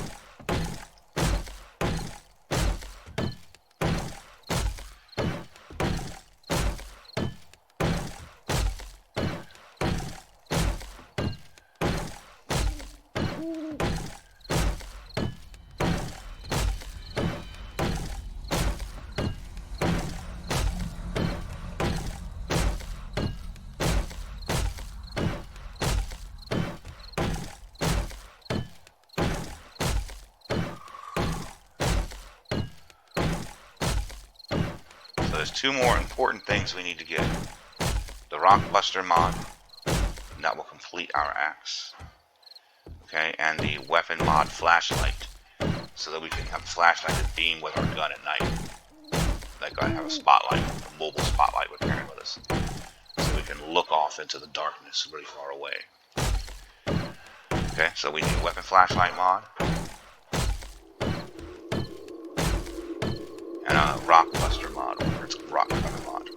A: There's two more important things we need to get. The Rockbuster mod, and that will complete our axe. Okay, and the weapon mod flashlight, so that we can have a flashlight to beam with our gun at night. Like I have a spotlight, a mobile spotlight we're carrying with us, so we can look off into the darkness really far away. Okay, so we need a weapon flashlight mod, and a Rockbuster mod, or it's rock cutter mod.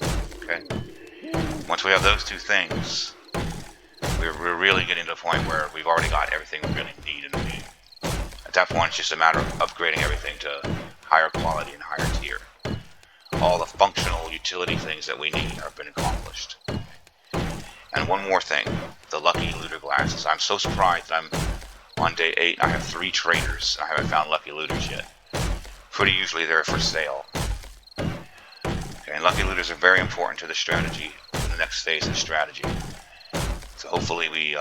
A: Okay. Once we have those two things, we're really getting to the point where we've already got everything we really need in the game. At that point, it's just a matter of upgrading everything to higher quality and higher tier. All the functional utility things that we need have been accomplished. And one more thing, the Lucky Looter glasses. I'm so surprised that I'm on day 8 and I have 3 traders. I haven't found Lucky Looters yet. Pretty usually they're for sale. Okay, and Lucky Looters are very important to the strategy, in the next phase of strategy. So hopefully when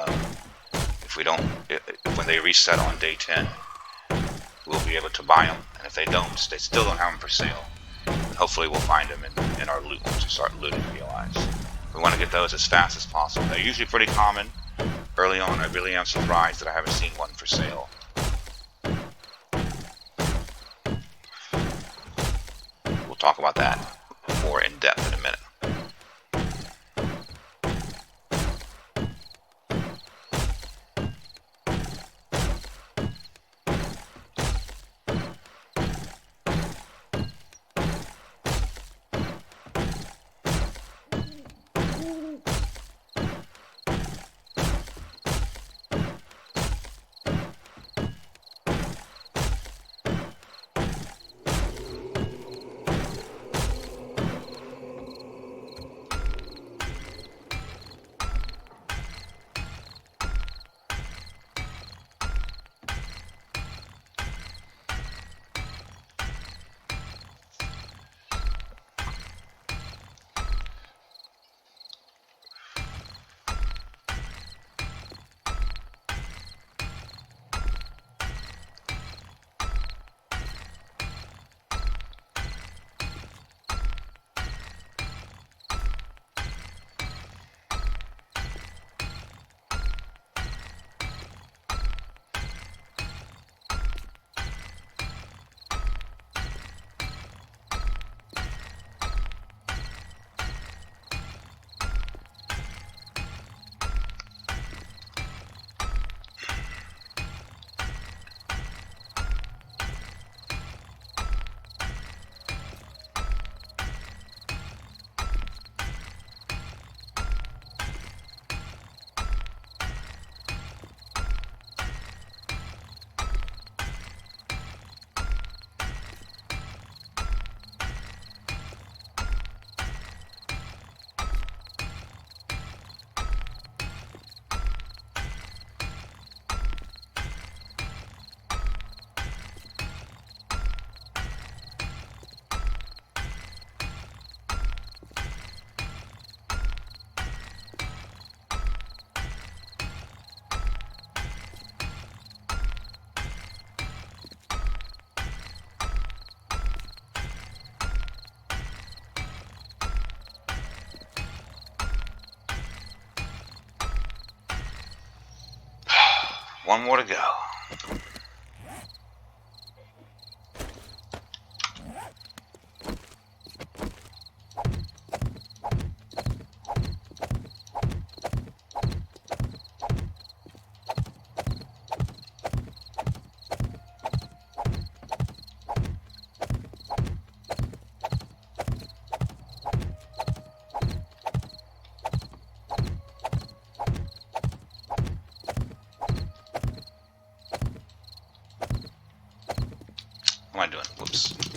A: they reset on day 10, we'll be able to buy them. And if they still don't have them for sale, then hopefully we'll find them in our loot once we start looting POIs. We want to get those as fast as possible. They're usually pretty common. Early on, I really am surprised that I haven't seen one for sale. We'll talk about that more in depth in a minute. One more to go. What am I doing? Whoops.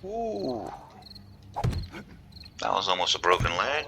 A: Ooh. That was almost a broken leg.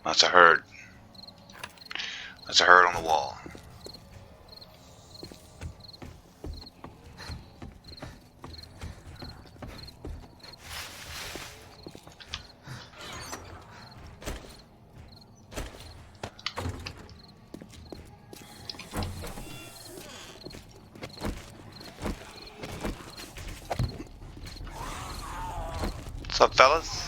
A: That's a herd. That's a herd on the wall. What's up, fellas?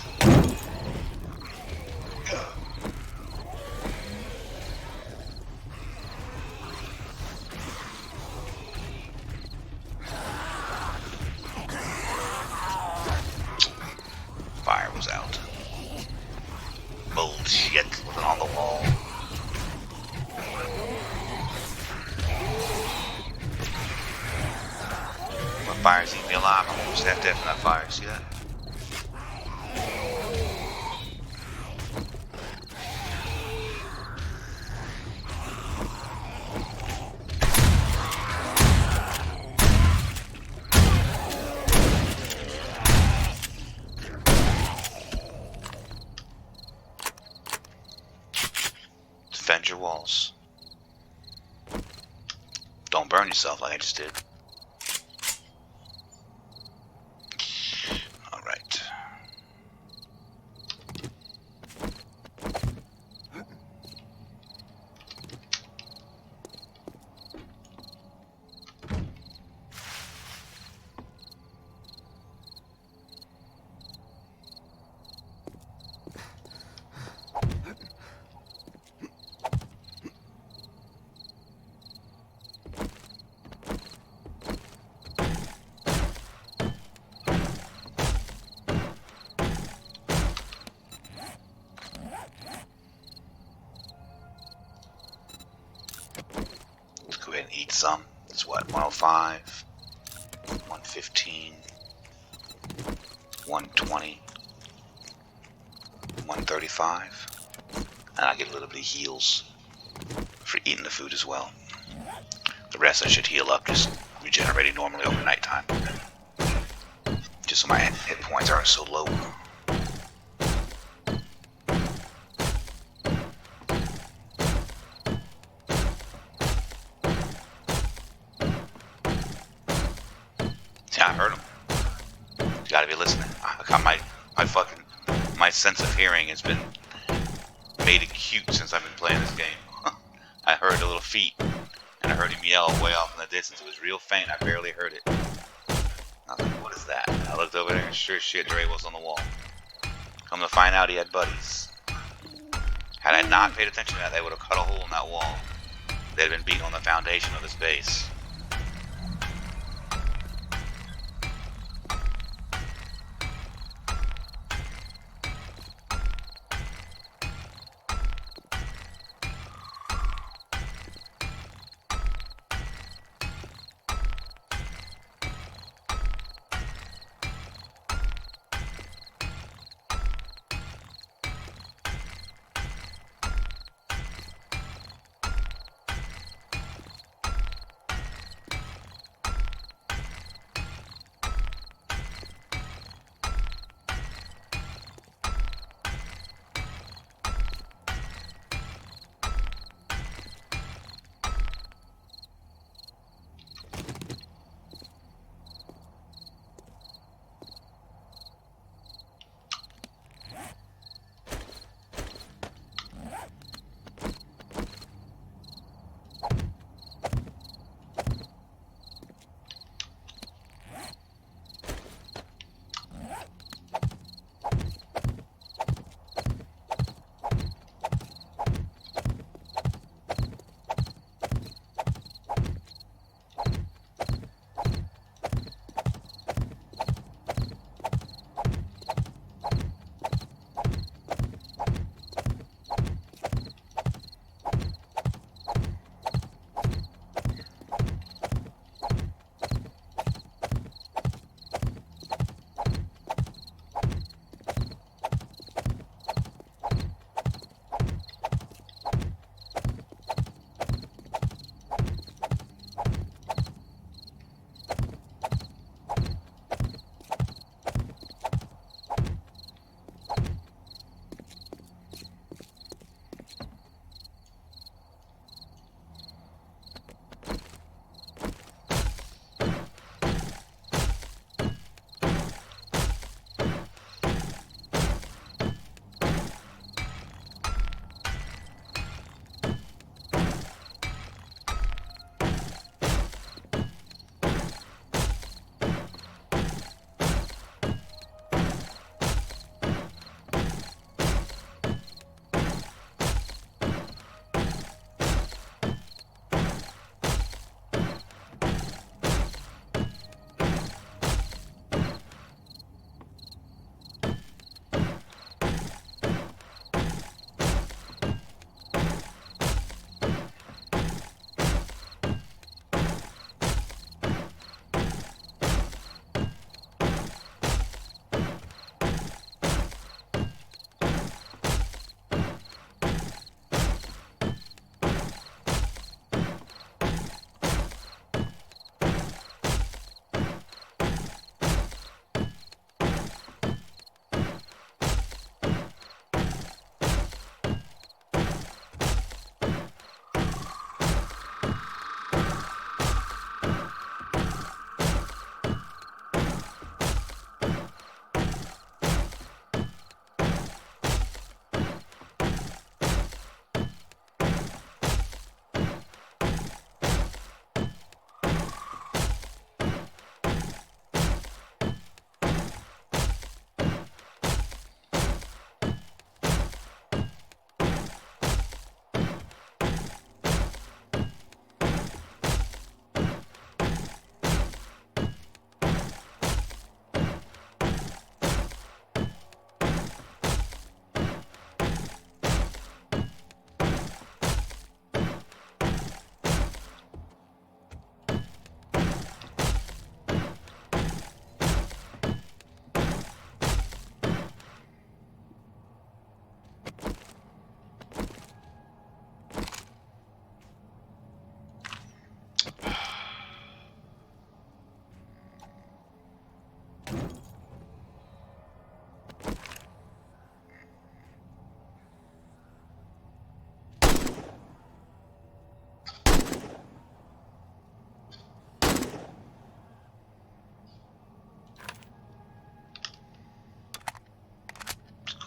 A: Fire was out. Bullshit. Wasn't on the wall. When fire's eating me alive, I'm almost half dead from that fire. See that? Defend your walls. Don't burn yourself like I just did. Alright. Let's go ahead and eat some. It's what, 105, 115, 120, 135. And I get a little bit of heals for eating the food as well. The rest I should heal up, just regenerating normally over nighttime. Just so my hit points aren't so low. Yeah, I heard him. You gotta be listening. I got my sense of hearing has been made acute since I've been playing this game. I heard the little feet, and I heard him yell way off in the distance. It was real faint. I barely heard it. I was like, what is that? I looked over there, and sure as shit, Dre was on the wall. Come to find out, he had buddies. Had I not paid attention to that, they would have cut a hole in that wall. They'd have been beating on the foundation of this base.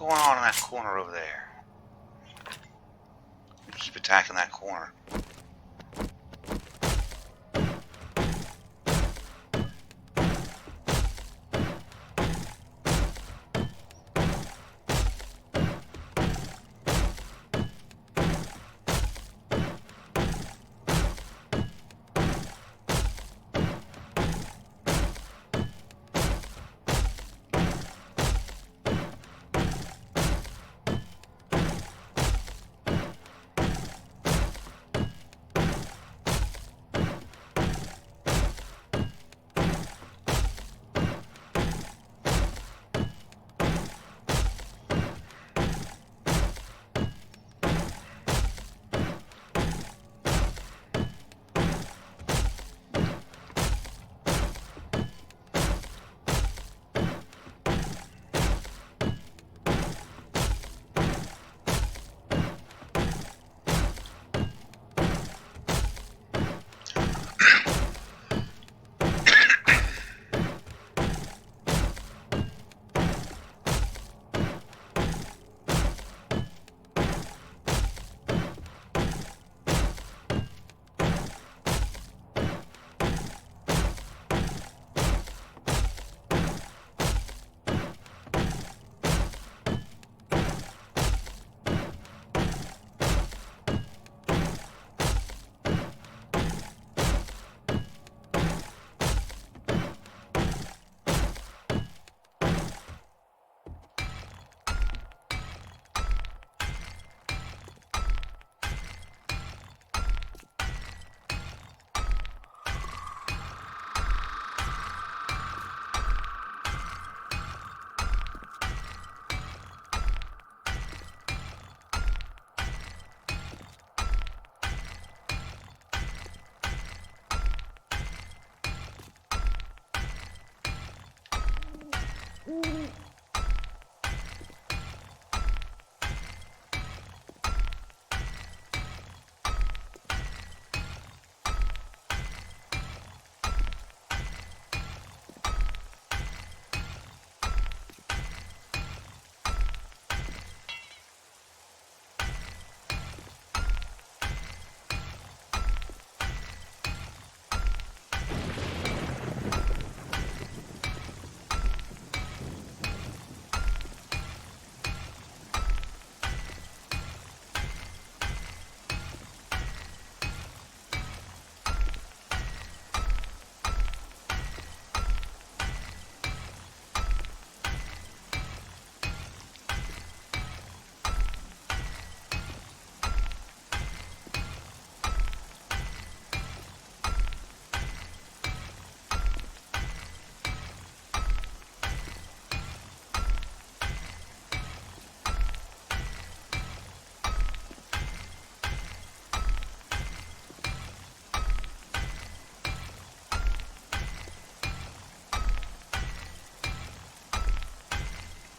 A: going on in that corner over there? Keep attacking that corner.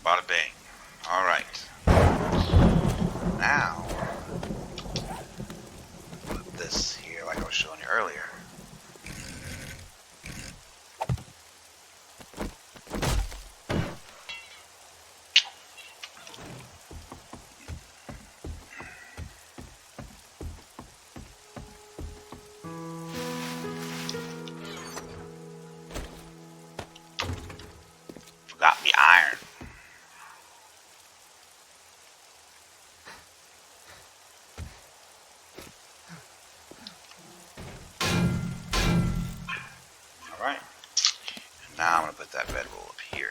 A: Bada bing. Alright. Now, put this here like I was showing you earlier. Forgot the iron. Alright. And now I'm going to put that bedroll up here.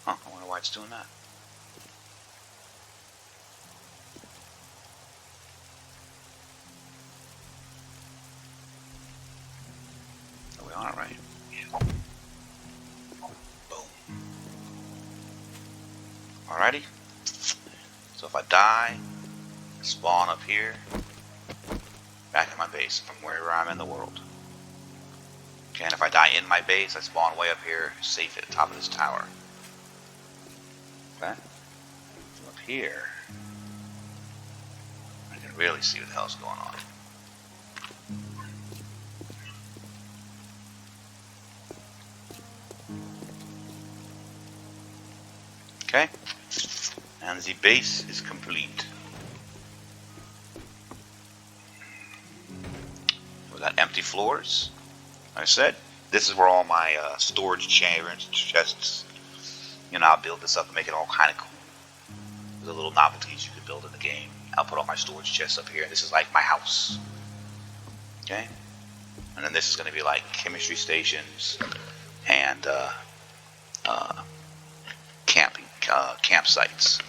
A: Huh, I wonder why it's doing that. Are we on it right? Yeah. Boom. Alrighty. So if I die, spawn up here, back at my base from wherever I'm in the world. Okay, and if I die in my base, I spawn way up here, safe at the top of this tower. Okay? From up here, I can really see what the hell's going on. Okay? And the base is complete. We got empty floors. Like I said, this is where all my storage chambers, chests, you know, I'll build this up and make it all kind of cool. There's little novelties you can build in the game. I'll put all my storage chests up here. This is like my house. Okay? And then this is going to be like chemistry stations and campsites.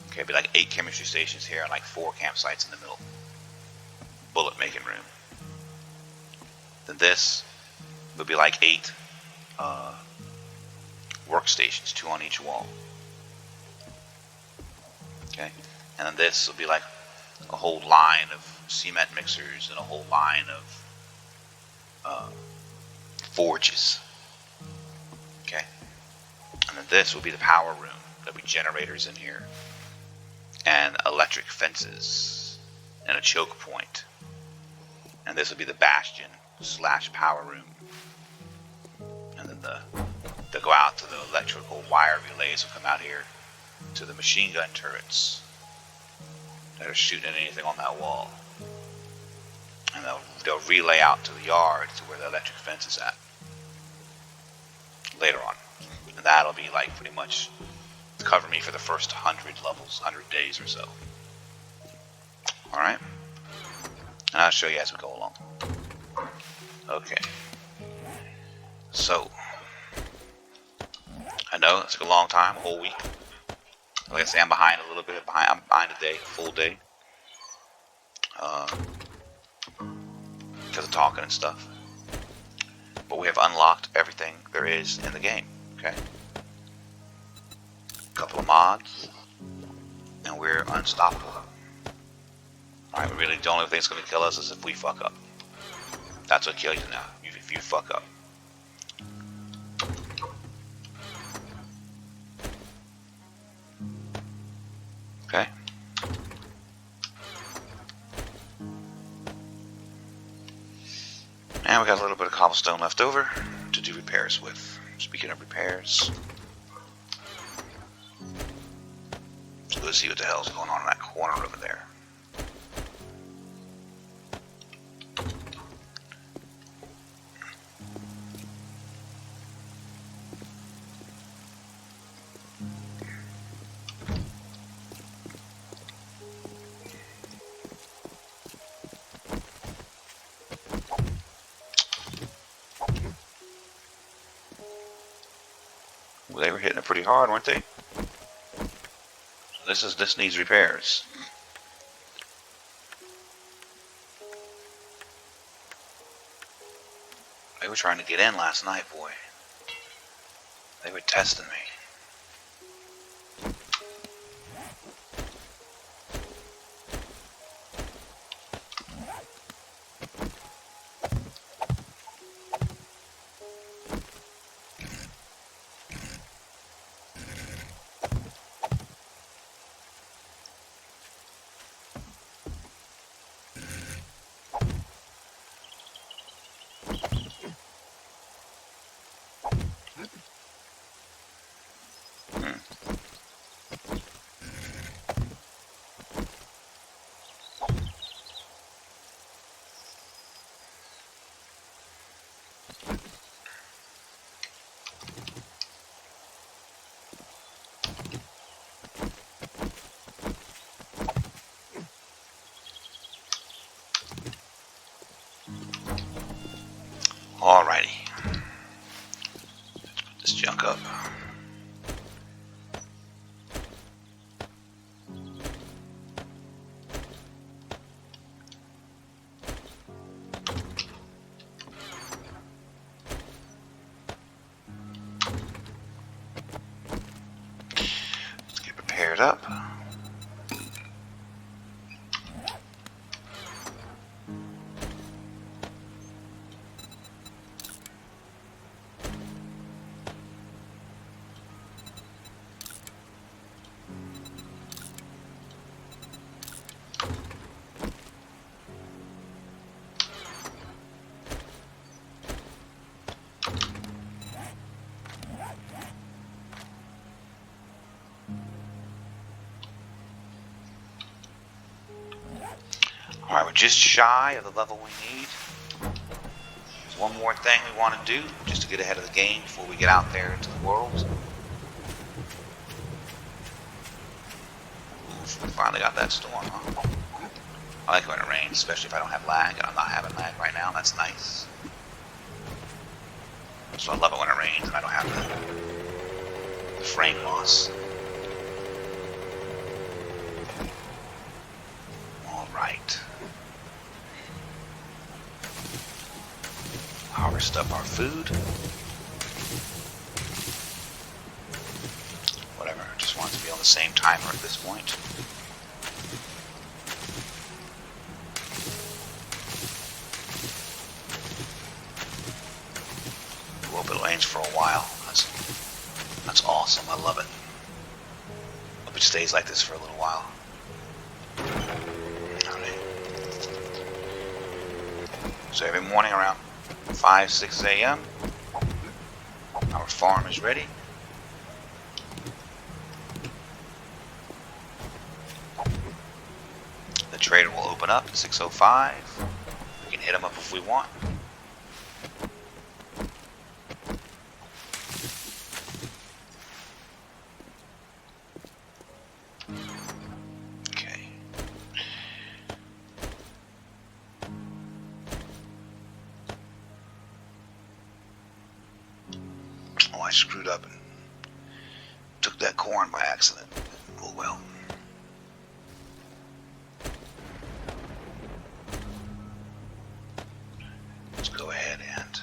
A: Okay, it'll be like 8 chemistry stations here and like 4 campsites in the middle. Bullet making room. Then this would be like 8 workstations, 2 on each wall. Okay, and then this will be like a whole line of cement mixers and a whole line of forges. Okay, and then this will be the power room. There'll be generators in here, and electric fences, and a choke point. And this will be the bastion / power room. And then they'll go out to the electrical wire relays will come out here to the machine gun turrets that are shooting at anything on that wall. And they'll relay out to the yard to where the electric fence is at later on. And that'll be like pretty much cover me for the first 100 levels, 100 days or so. Alright? And I'll show you as we go along. Okay. So, I know it took a long time, a whole week. Like I say, I'm behind a little bit. I'm behind a day, a full day. Because of talking and stuff. But we have unlocked everything there is in the game. Okay? A couple of mods. And we're unstoppable. Alright, really the only thing that's going to kill us is if we fuck up. That's what kills you now, if you fuck up. Okay. And we got a little bit of cobblestone left over to do repairs with. Speaking of repairs, let's see what the hell's going on in that corner over there. They were hitting it pretty hard, weren't they? So this needs repairs. They were trying to get in last night, boy. They were testing me. Alrighty. Let's put this junk up. Let's get prepared up. Alright, we're just shy of the level we need. There's one more thing we want to do, just to get ahead of the game before we get out there into the world. Oof, we finally got that storm, huh? I like when it rains, especially if I don't have lag, and I'm not having lag right now. That's nice. So I love it when it rains and I don't have the frame loss. Alright. Harvest up our food. Whatever, I just want it to be on the same timer at this point. Open lanes for a while. That's awesome. I love it. Hope it stays like this for a little while. Alright. So every morning around 5, 6 a.m. our farm is ready. The trader will open up at 6:05. We can hit him up if we want. I screwed up and took that corn by accident. Oh well. Let's go ahead and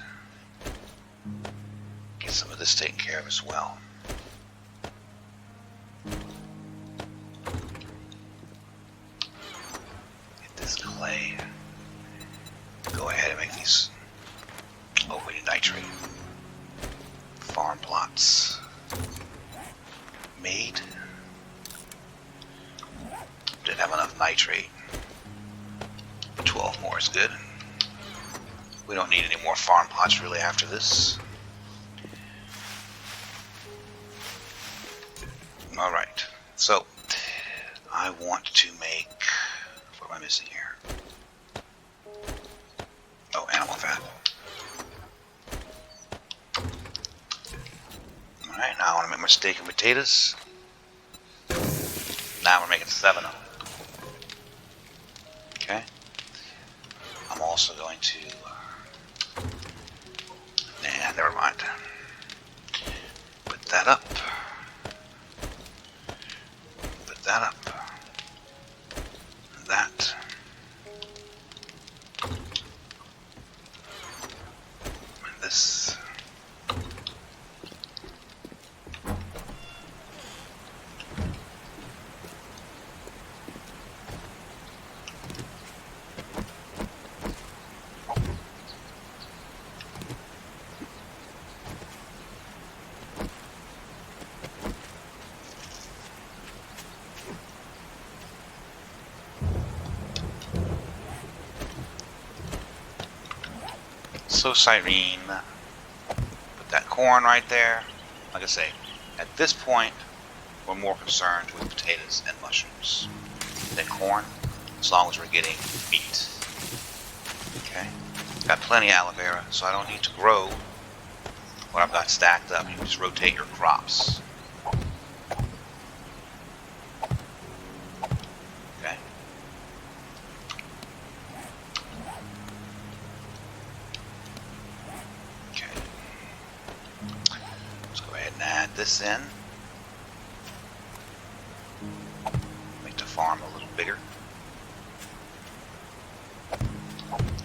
A: get some of this taken care of as well. Get this clay. Go ahead and make these overly nitrate farm plots made. Didn't have enough nitrate. 12 more is good. We don't need any more farm plots really after this. Alright, so I want to make, what am I missing here? Oh, animal fat. Alright, now I want to make my steak and potatoes. Now we're making 7 of them. Okay. I'm also going to... Nah, never mind. Put that up. Put that up. That. And this. So Cyrene, put that corn right there. Like I say, at this point, we're more concerned with potatoes and mushrooms than corn, as long as we're getting meat. Okay, got plenty of aloe vera, so I don't need to grow what I've got stacked up. You can just rotate your crops. Okay. Add this in. Make the farm a little bigger.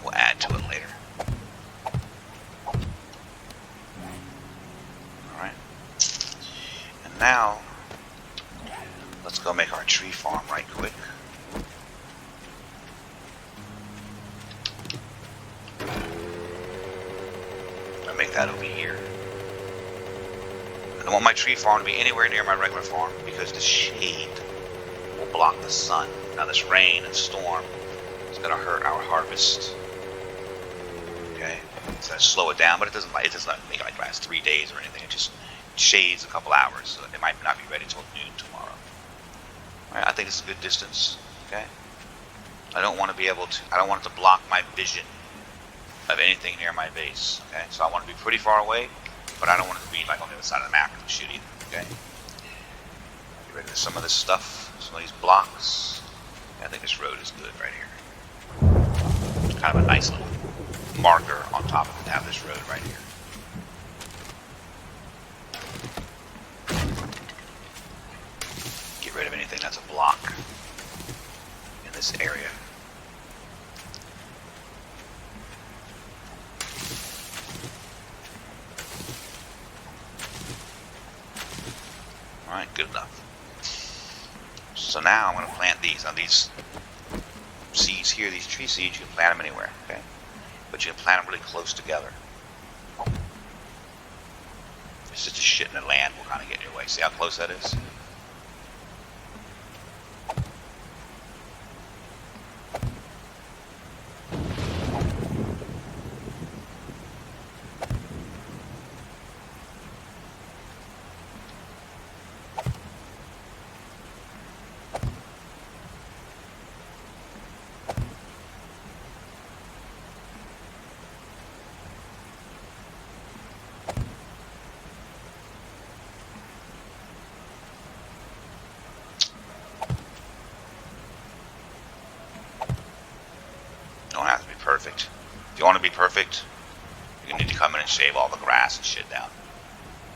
A: We'll add to it later. Alright. And now, let's go make our tree farm right quick. I'll make that over here. I don't want my tree farm to be anywhere near my regular farm because the shade will block the sun. Now this rain and storm is going to hurt our harvest. Okay, it's going to slow it down, but it doesn't make it like last 3 days or anything. It just shades a couple hours, so it might not be ready till noon tomorrow. All right, I think it's a good distance. Okay, I don't want to be able to, I don't want it to block my vision of anything near my base, okay? So I want to be pretty far away, but I don't want it to be like on the other side of the map and shit either, okay? Get rid of some of this stuff, some of these blocks. I think this road is good right here. Kind of a nice little marker on top of it to have this road right here. Get rid of anything that's a block in this area. Alright, good enough. So now I'm going to plant these. Now these seeds here, these tree seeds, you can plant them anywhere, okay? But you can plant them really close together. It's just a shit in the land will kind of get in your way. See how close that is? Don't have to be perfect. If you want to be perfect, you need to come in and shave all the grass and shit down.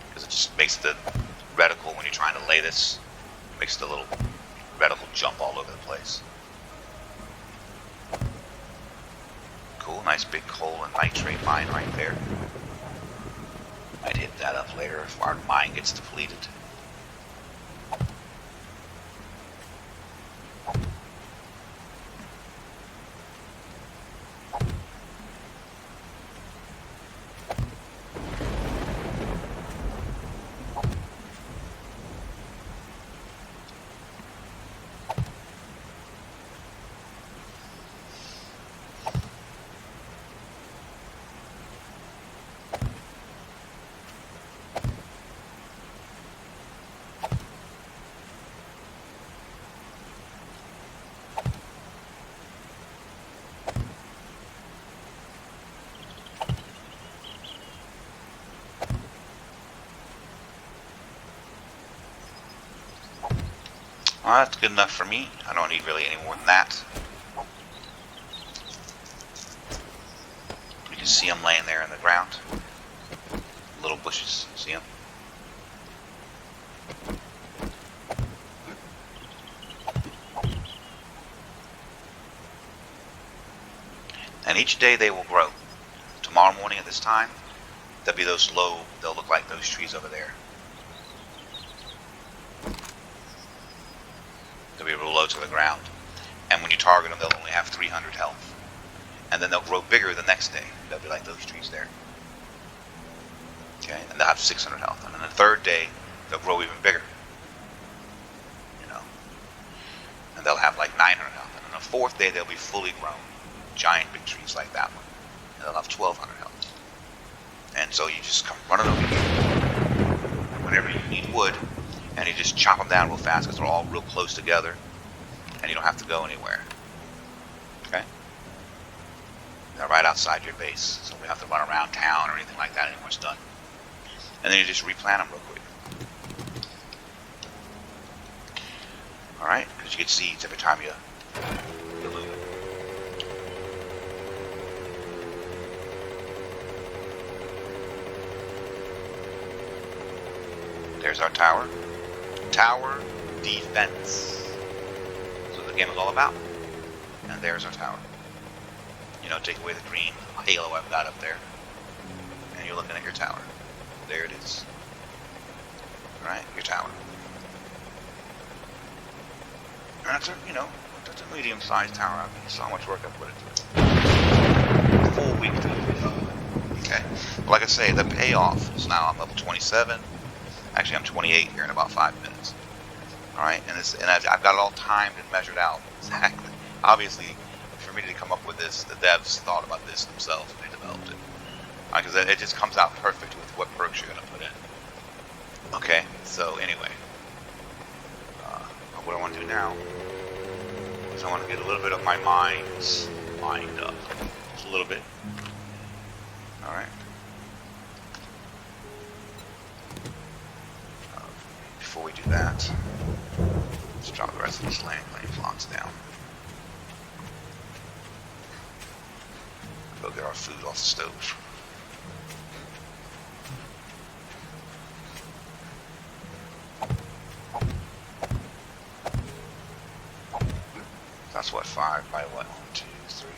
A: Because it just makes the reticle, when you're trying to lay this, makes the little reticle jump all over the place. Cool, nice big coal and nitrate mine right there. Might hit that up later if our mine gets depleted. Well, that's good enough for me. I don't need really any more than that. You can see them laying there in the ground. Little bushes, see them? And each day they will grow. Tomorrow morning at this time, there'll be those low, they'll look like those trees over there. They'll be real low to the ground. And when you target them, they'll only have 300 health. And then they'll grow bigger the next day. They'll be like those trees there. Okay, and they'll have 600 health. And then the third day, they'll grow even bigger. You know. And they'll have like 900 health. And on the fourth day, they'll be fully grown. Giant big trees like that one. And they'll have 1200 health. And so you just come running over here whenever you need wood. And you just chop them down real fast because they're all real close together. And you don't have to go anywhere. Okay? They're right outside your base. So we don't have to run around town or anything like that anymore. It's done. And then you just replant them real quick. Alright? Because you get seeds every time you loot. There's our tower. Tower defense. That's what the game is all about. And there's our tower. You know, take away the green halo I've got up there. And you're looking at your tower. There it is. Right, your tower. And that's a, you know, that's a medium-sized tower. I mean, so much work I put into it. Full week to do it. Okay. Like I say, the payoff is now I'm level 27. Actually, I'm 28 here in about 5 minutes. All right, and I've got it all timed and measured out exactly. Obviously, for me to come up with this, the devs thought about this themselves when they developed it. Because it just comes out perfect with what perks you're gonna put in. Okay, so anyway, what I want to do now is So I want to get a little bit of my mines mined up. Just a little bit. Alright. Before we do that, let's drop the rest of this land claim blocks down. Go get our food off the stove. That's what, 5 by what? 1, 2, 3,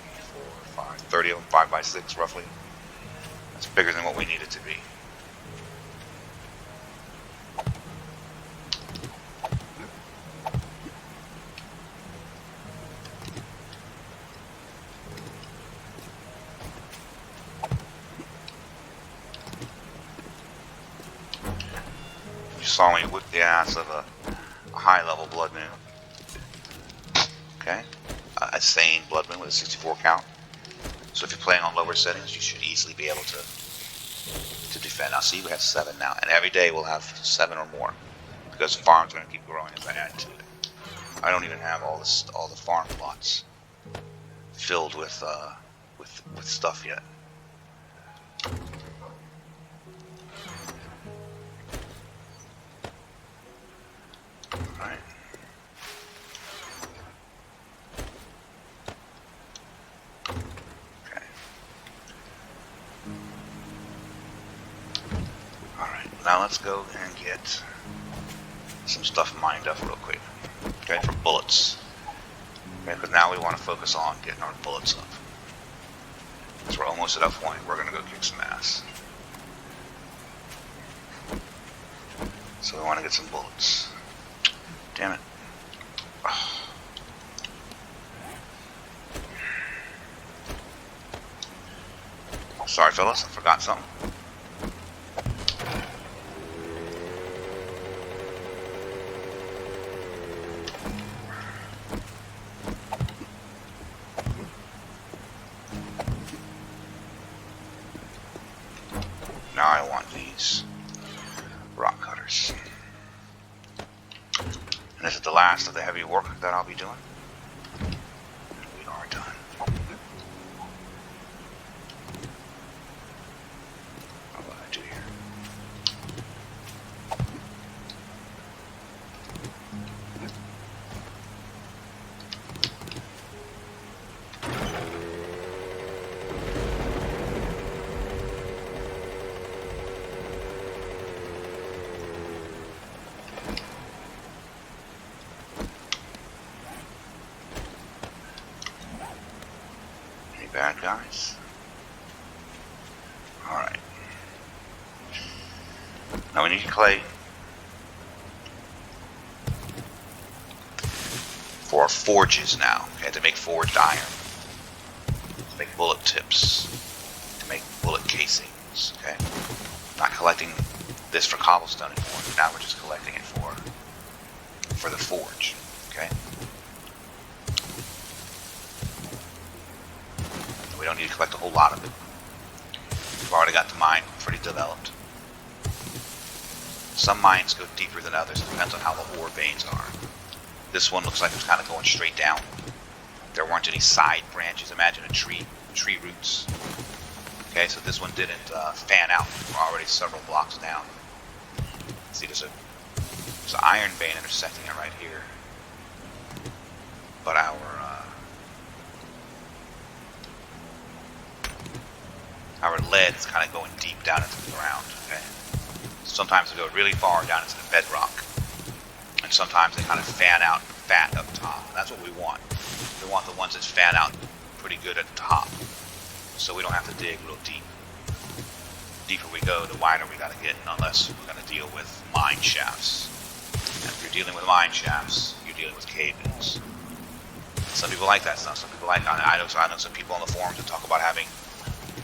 A: 4, 5, 30 of them, 5 by 6 roughly. That's bigger than what we need it to be. You saw me whip the ass of a high level blood moon. Okay, a sane blood moon with a 64 count. So if you're playing on lower settings, you should easily be able to defend. Now see, we have 7 now, and every day we'll have 7 or more because the farm's going to keep growing as I add to it. I don't even have all the farm plots filled with stuff yet. All right. Now let's go and get some stuff mined up real quick. Okay, for bullets. Okay, because now we want to focus on getting our bullets up. Because we're almost at that point. We're going to go kick some ass. So we want to get some bullets. Damn it. Oh. Sorry fellas, I forgot something. Now I want these rock cutters. And this is the last of the heavy work that I'll be doing. We are done. What do I do here? Bad guys. Alright. Now we need clay for our forges now. Okay, to make forged iron. To make bullet tips. To make bullet casings. Okay. Not collecting this for cobblestone anymore. Now we're just collecting it for the forge. Okay. We don't need to collect a whole lot of it. We've already got the mine pretty developed. Some mines go deeper than others. It depends on how the ore veins are. This one looks like it's kind of going straight down. There weren't any side branches. Imagine a tree roots. Okay, so this one didn't fan out. We're already several blocks down. See, there's an iron vein intersecting it right here. But our lead is kind of going deep down into the ground, okay? Sometimes they go really far down into the bedrock, and sometimes they kind of fan out fat up top, and that's what we want. We want the ones that fan out pretty good at the top, so we don't have to dig real deep. The deeper we go, the wider we gotta get, unless we're gonna deal with mine shafts. And if you're dealing with mine shafts, you're dealing with cave-ins. Some people like that stuff. Some people like, I know some people on the forums that talk about having,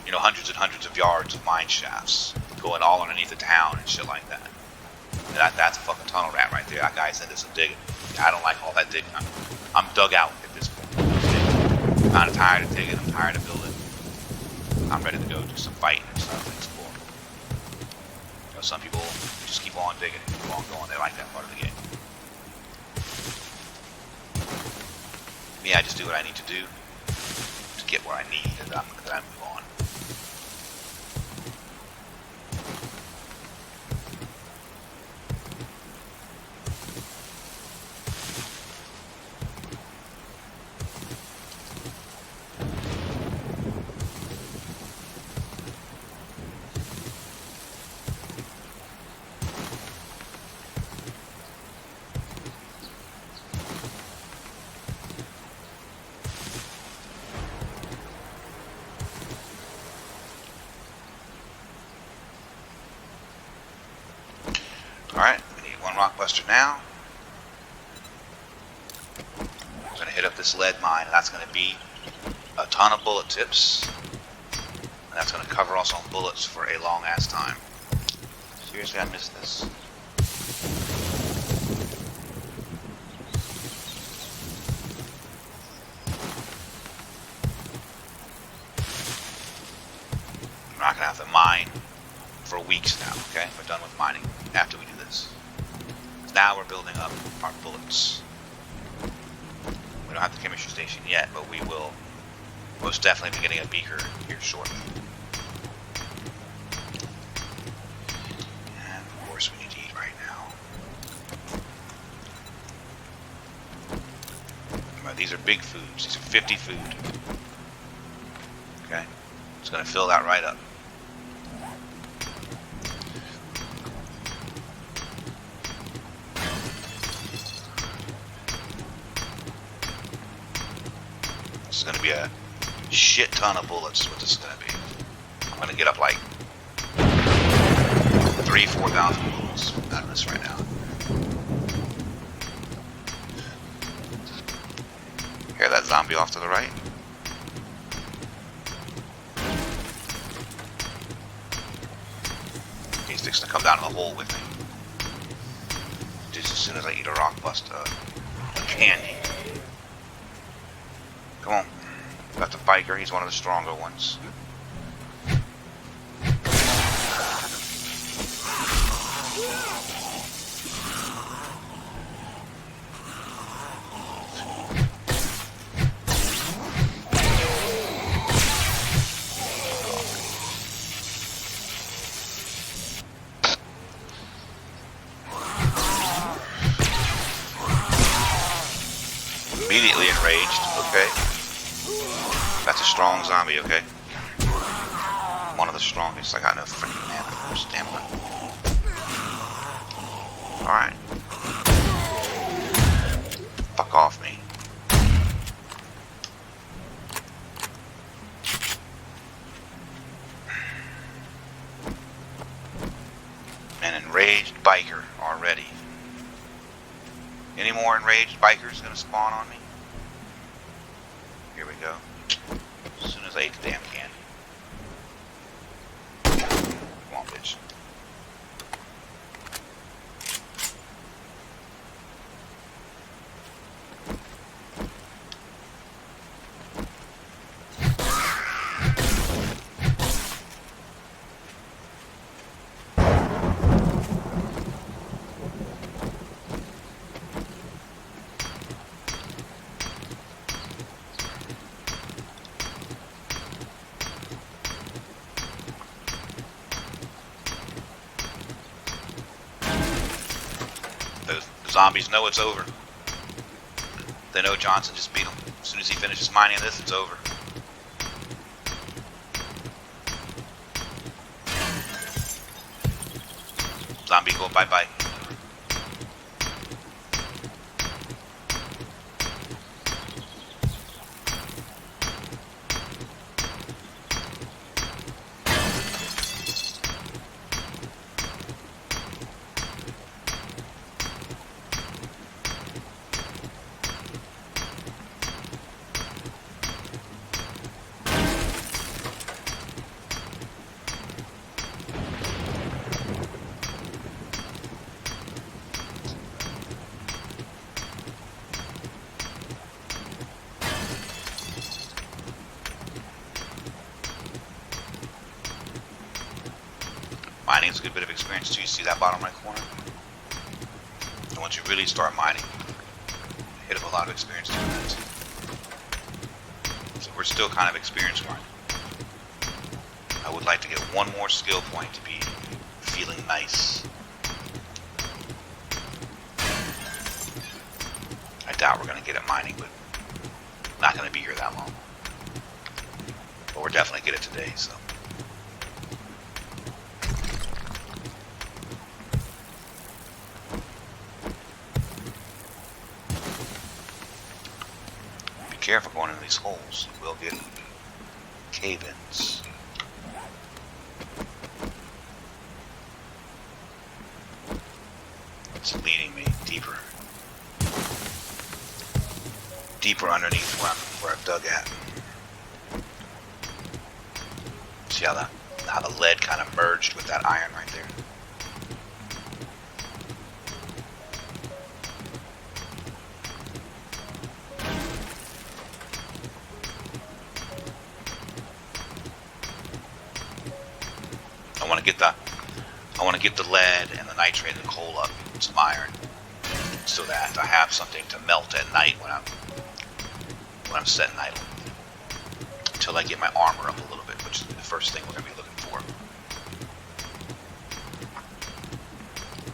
A: you know, hundreds and hundreds of yards of mine shafts going all underneath the town and shit like that. And that's a fucking tunnel rat right there. That guy's into some digging. I don't like all that digging. I'm dug out at this point. I'm kind of tired of digging. I'm tired of building. I'm ready to go do some fighting and stuff and explore. You know, some people just keep on digging and keep on going. They like that part of the game. me, I just do what I need to do to get where I need, and then I move on. Alright, we need one rockbuster now. We're going to hit up this lead mine, and that's going to be a ton of bullet tips. And that's going to cover us on bullets for a long ass time. Seriously, I missed this. We're not going to have to mine for weeks now, okay? We're done with mining after we do this. Now we're building up our bullets. We don't have the chemistry station yet, but we will most definitely be getting a beaker here shortly. And of course we need to eat right now. Remember, these are big foods. These are 50 food. Okay? It's going to fill that right up. This is going to be a shit ton of bullets is what this is going to be. I'm going to get up like 3,000-4,000 bullets out of this right now. Hear that zombie off to the right? He's fixing to come down in the hole with me. Just as soon as I eat a rock bust, a candy. Come on. Got the biker, he's one of the stronger ones. Immediately enraged, okay. That's a strong zombie, okay? One of the strongest. I got no freaking mana. Stamina. Alright. Fuck off me. An enraged biker already. Any more enraged bikers gonna spawn on me? Here we go. As soon as I ate the damn candy. Come on, bitch. Zombies know it's over. They know Johnson just beat them. As soon as he finishes mining this, it's over. Zombie go bye-bye. Mining is a good bit of experience too. You see that bottom right corner? And once you really start mining, hit up a lot of experience doing that. we're still kind of experience grinding. I would like to get one more skill point to be feeling nice. I doubt we're going to get it mining, but not going to be here that long. But we're definitely get it today, so. Be careful going into these holes. You will get cave-ins. It's leading me deeper underneath where I've dug at. See how the lead kind of merged with that iron right there. I want to get the lead and the nitrate and the coal up, some iron, so that I have something to melt at night when I'm setting idle. Until I get my armor up a little bit, which is the first thing we're going to be looking for.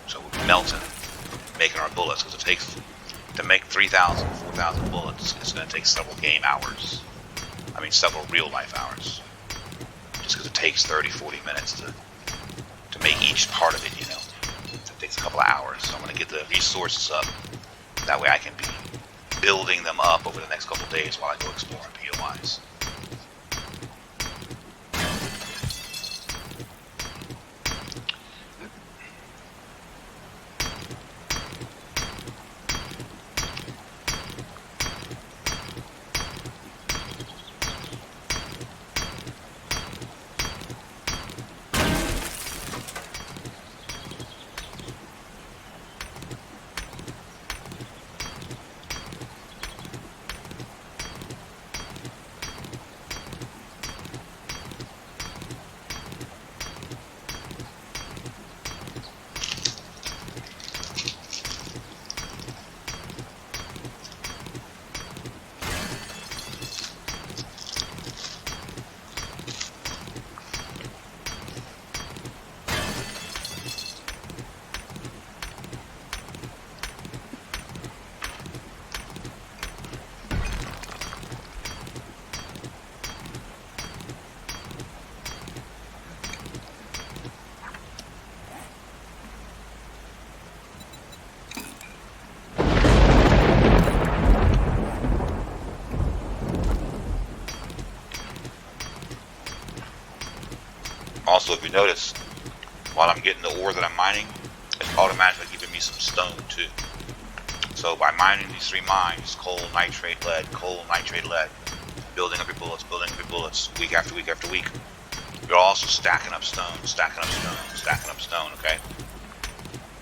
A: So we'll be melting, making our bullets, because it takes, to make 3,000, 4,000 bullets, it's going to take several game hours. I mean, several real life hours. Just because it takes 30, 40 minutes to make each part of it, you know. It takes a couple of hours. So I'm going to get the resources up. That way I can be building them up over the next couple of days while I go exploring POIs. Also, if you notice, while I'm getting the ore that I'm mining, it's automatically giving me some stone too. So by mining these 3 mines, coal, nitrate, lead, building up your bullets, week after week after week, you're also stacking up stone, okay?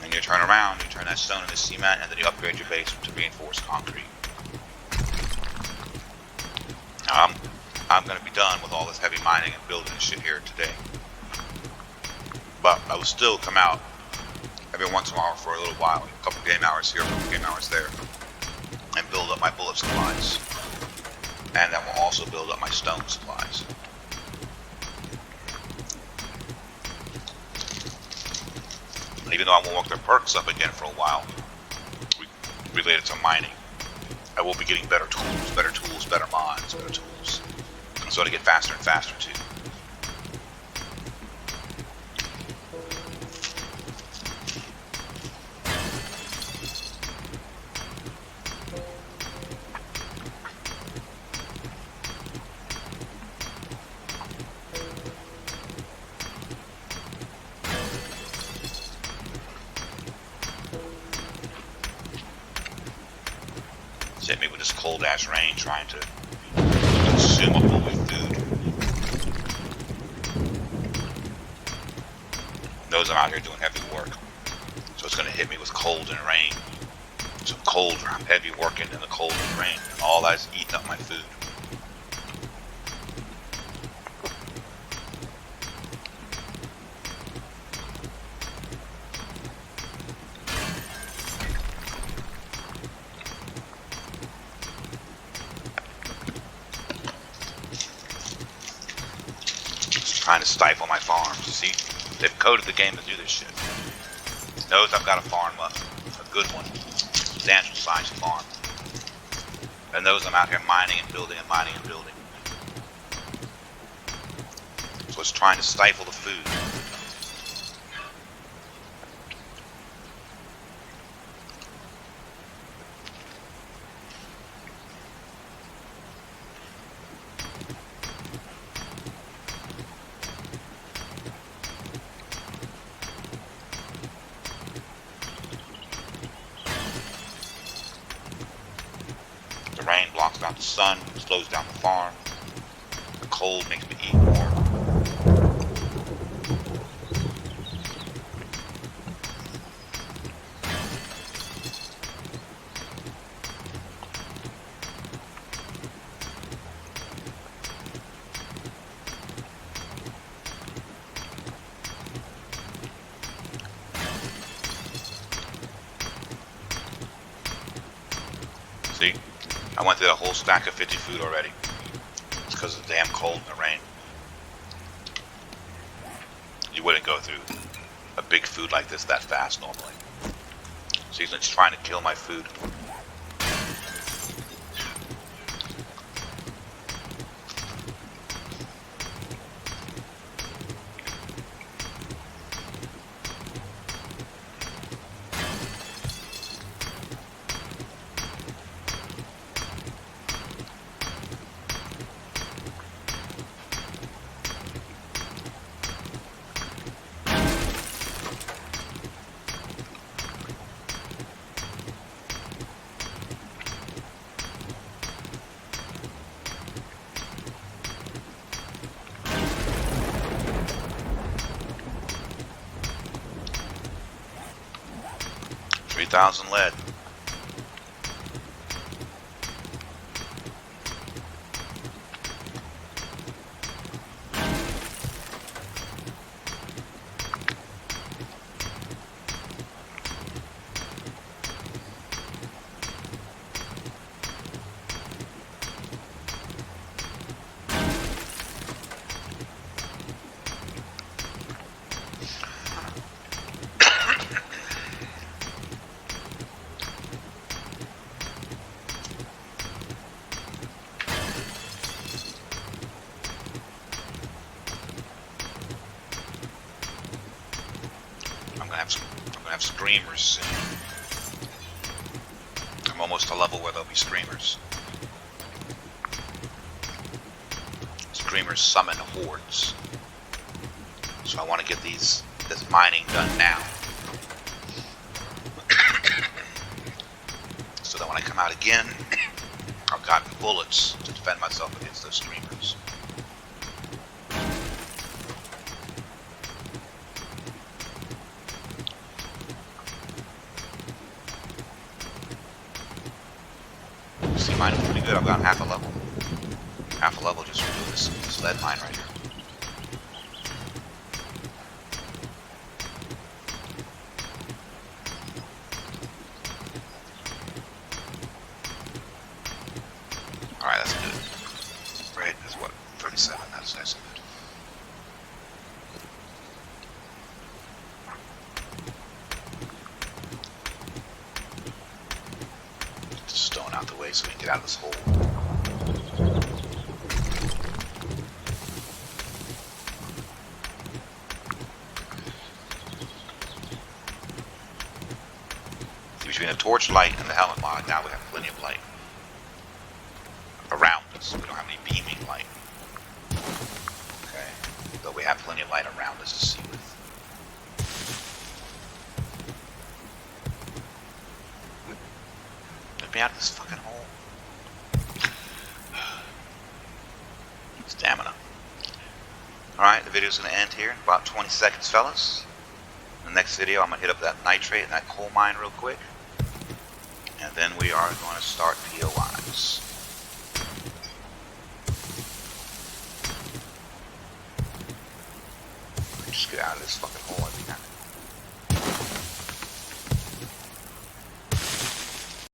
A: And you turn around, you turn that stone into cement, and then you upgrade your base to reinforced concrete. Now, I'm going to be done with all this heavy mining and building this shit here today. But I will still come out every once in a while for a little while, a couple game hours here, a couple game hours there, and build up my bullet supplies. And that will also build up my stone supplies. And even though I won't work their perks up again for a while, related to mining, I will be getting better tools, better mods, better tools. And so to get faster and faster too. Hit me with this cold ass rain trying to consume up all my food. Knows I'm out here doing heavy work. So it's going to hit me with cold and rain. So cold, I'm heavy working in the cold and rain. And all that's eating up my food. trying to stifle my farms. See, they've coded the game to do this shit. Knows I've got a farm up, a good one, substantial sized farm. And knows I'm out here mining and building and mining and building. So it's trying to stifle the food. The rain blocks out the sun, slows down the farm. The cold makes me eat more. See? I went through a whole stack of 50 food already. It's because of the damn cold and the rain. You wouldn't go through a big food like this that fast normally. So he's just trying to kill my food. $3,000 lead. I'm gonna have screamers soon. I'm almost to a level where there'll be screamers. Screamers summon hordes. So I want to get this mining done now. So that when I come out again, I've got bullets to defend myself against those screamers. See, mining pretty good. I've got half a level. Half a level just from doing this lead mine right here. Alright, that's good. Right, that's what, 37, that's nice and good. Get the stone out the way so we can get out of this hole. Between the torch light and the helmet mod, now we have plenty of light around us. We don't have any beaming light. Okay, but we have plenty of light around us to see with. Let me out of this fucking hole. Stamina. Alright, the video's gonna end here in about 20 seconds, fellas. In the next video, I'm gonna hit up that nitrate and that coal mine real quick. And then we are going to start POIs. Just get out of this fucking hole every time.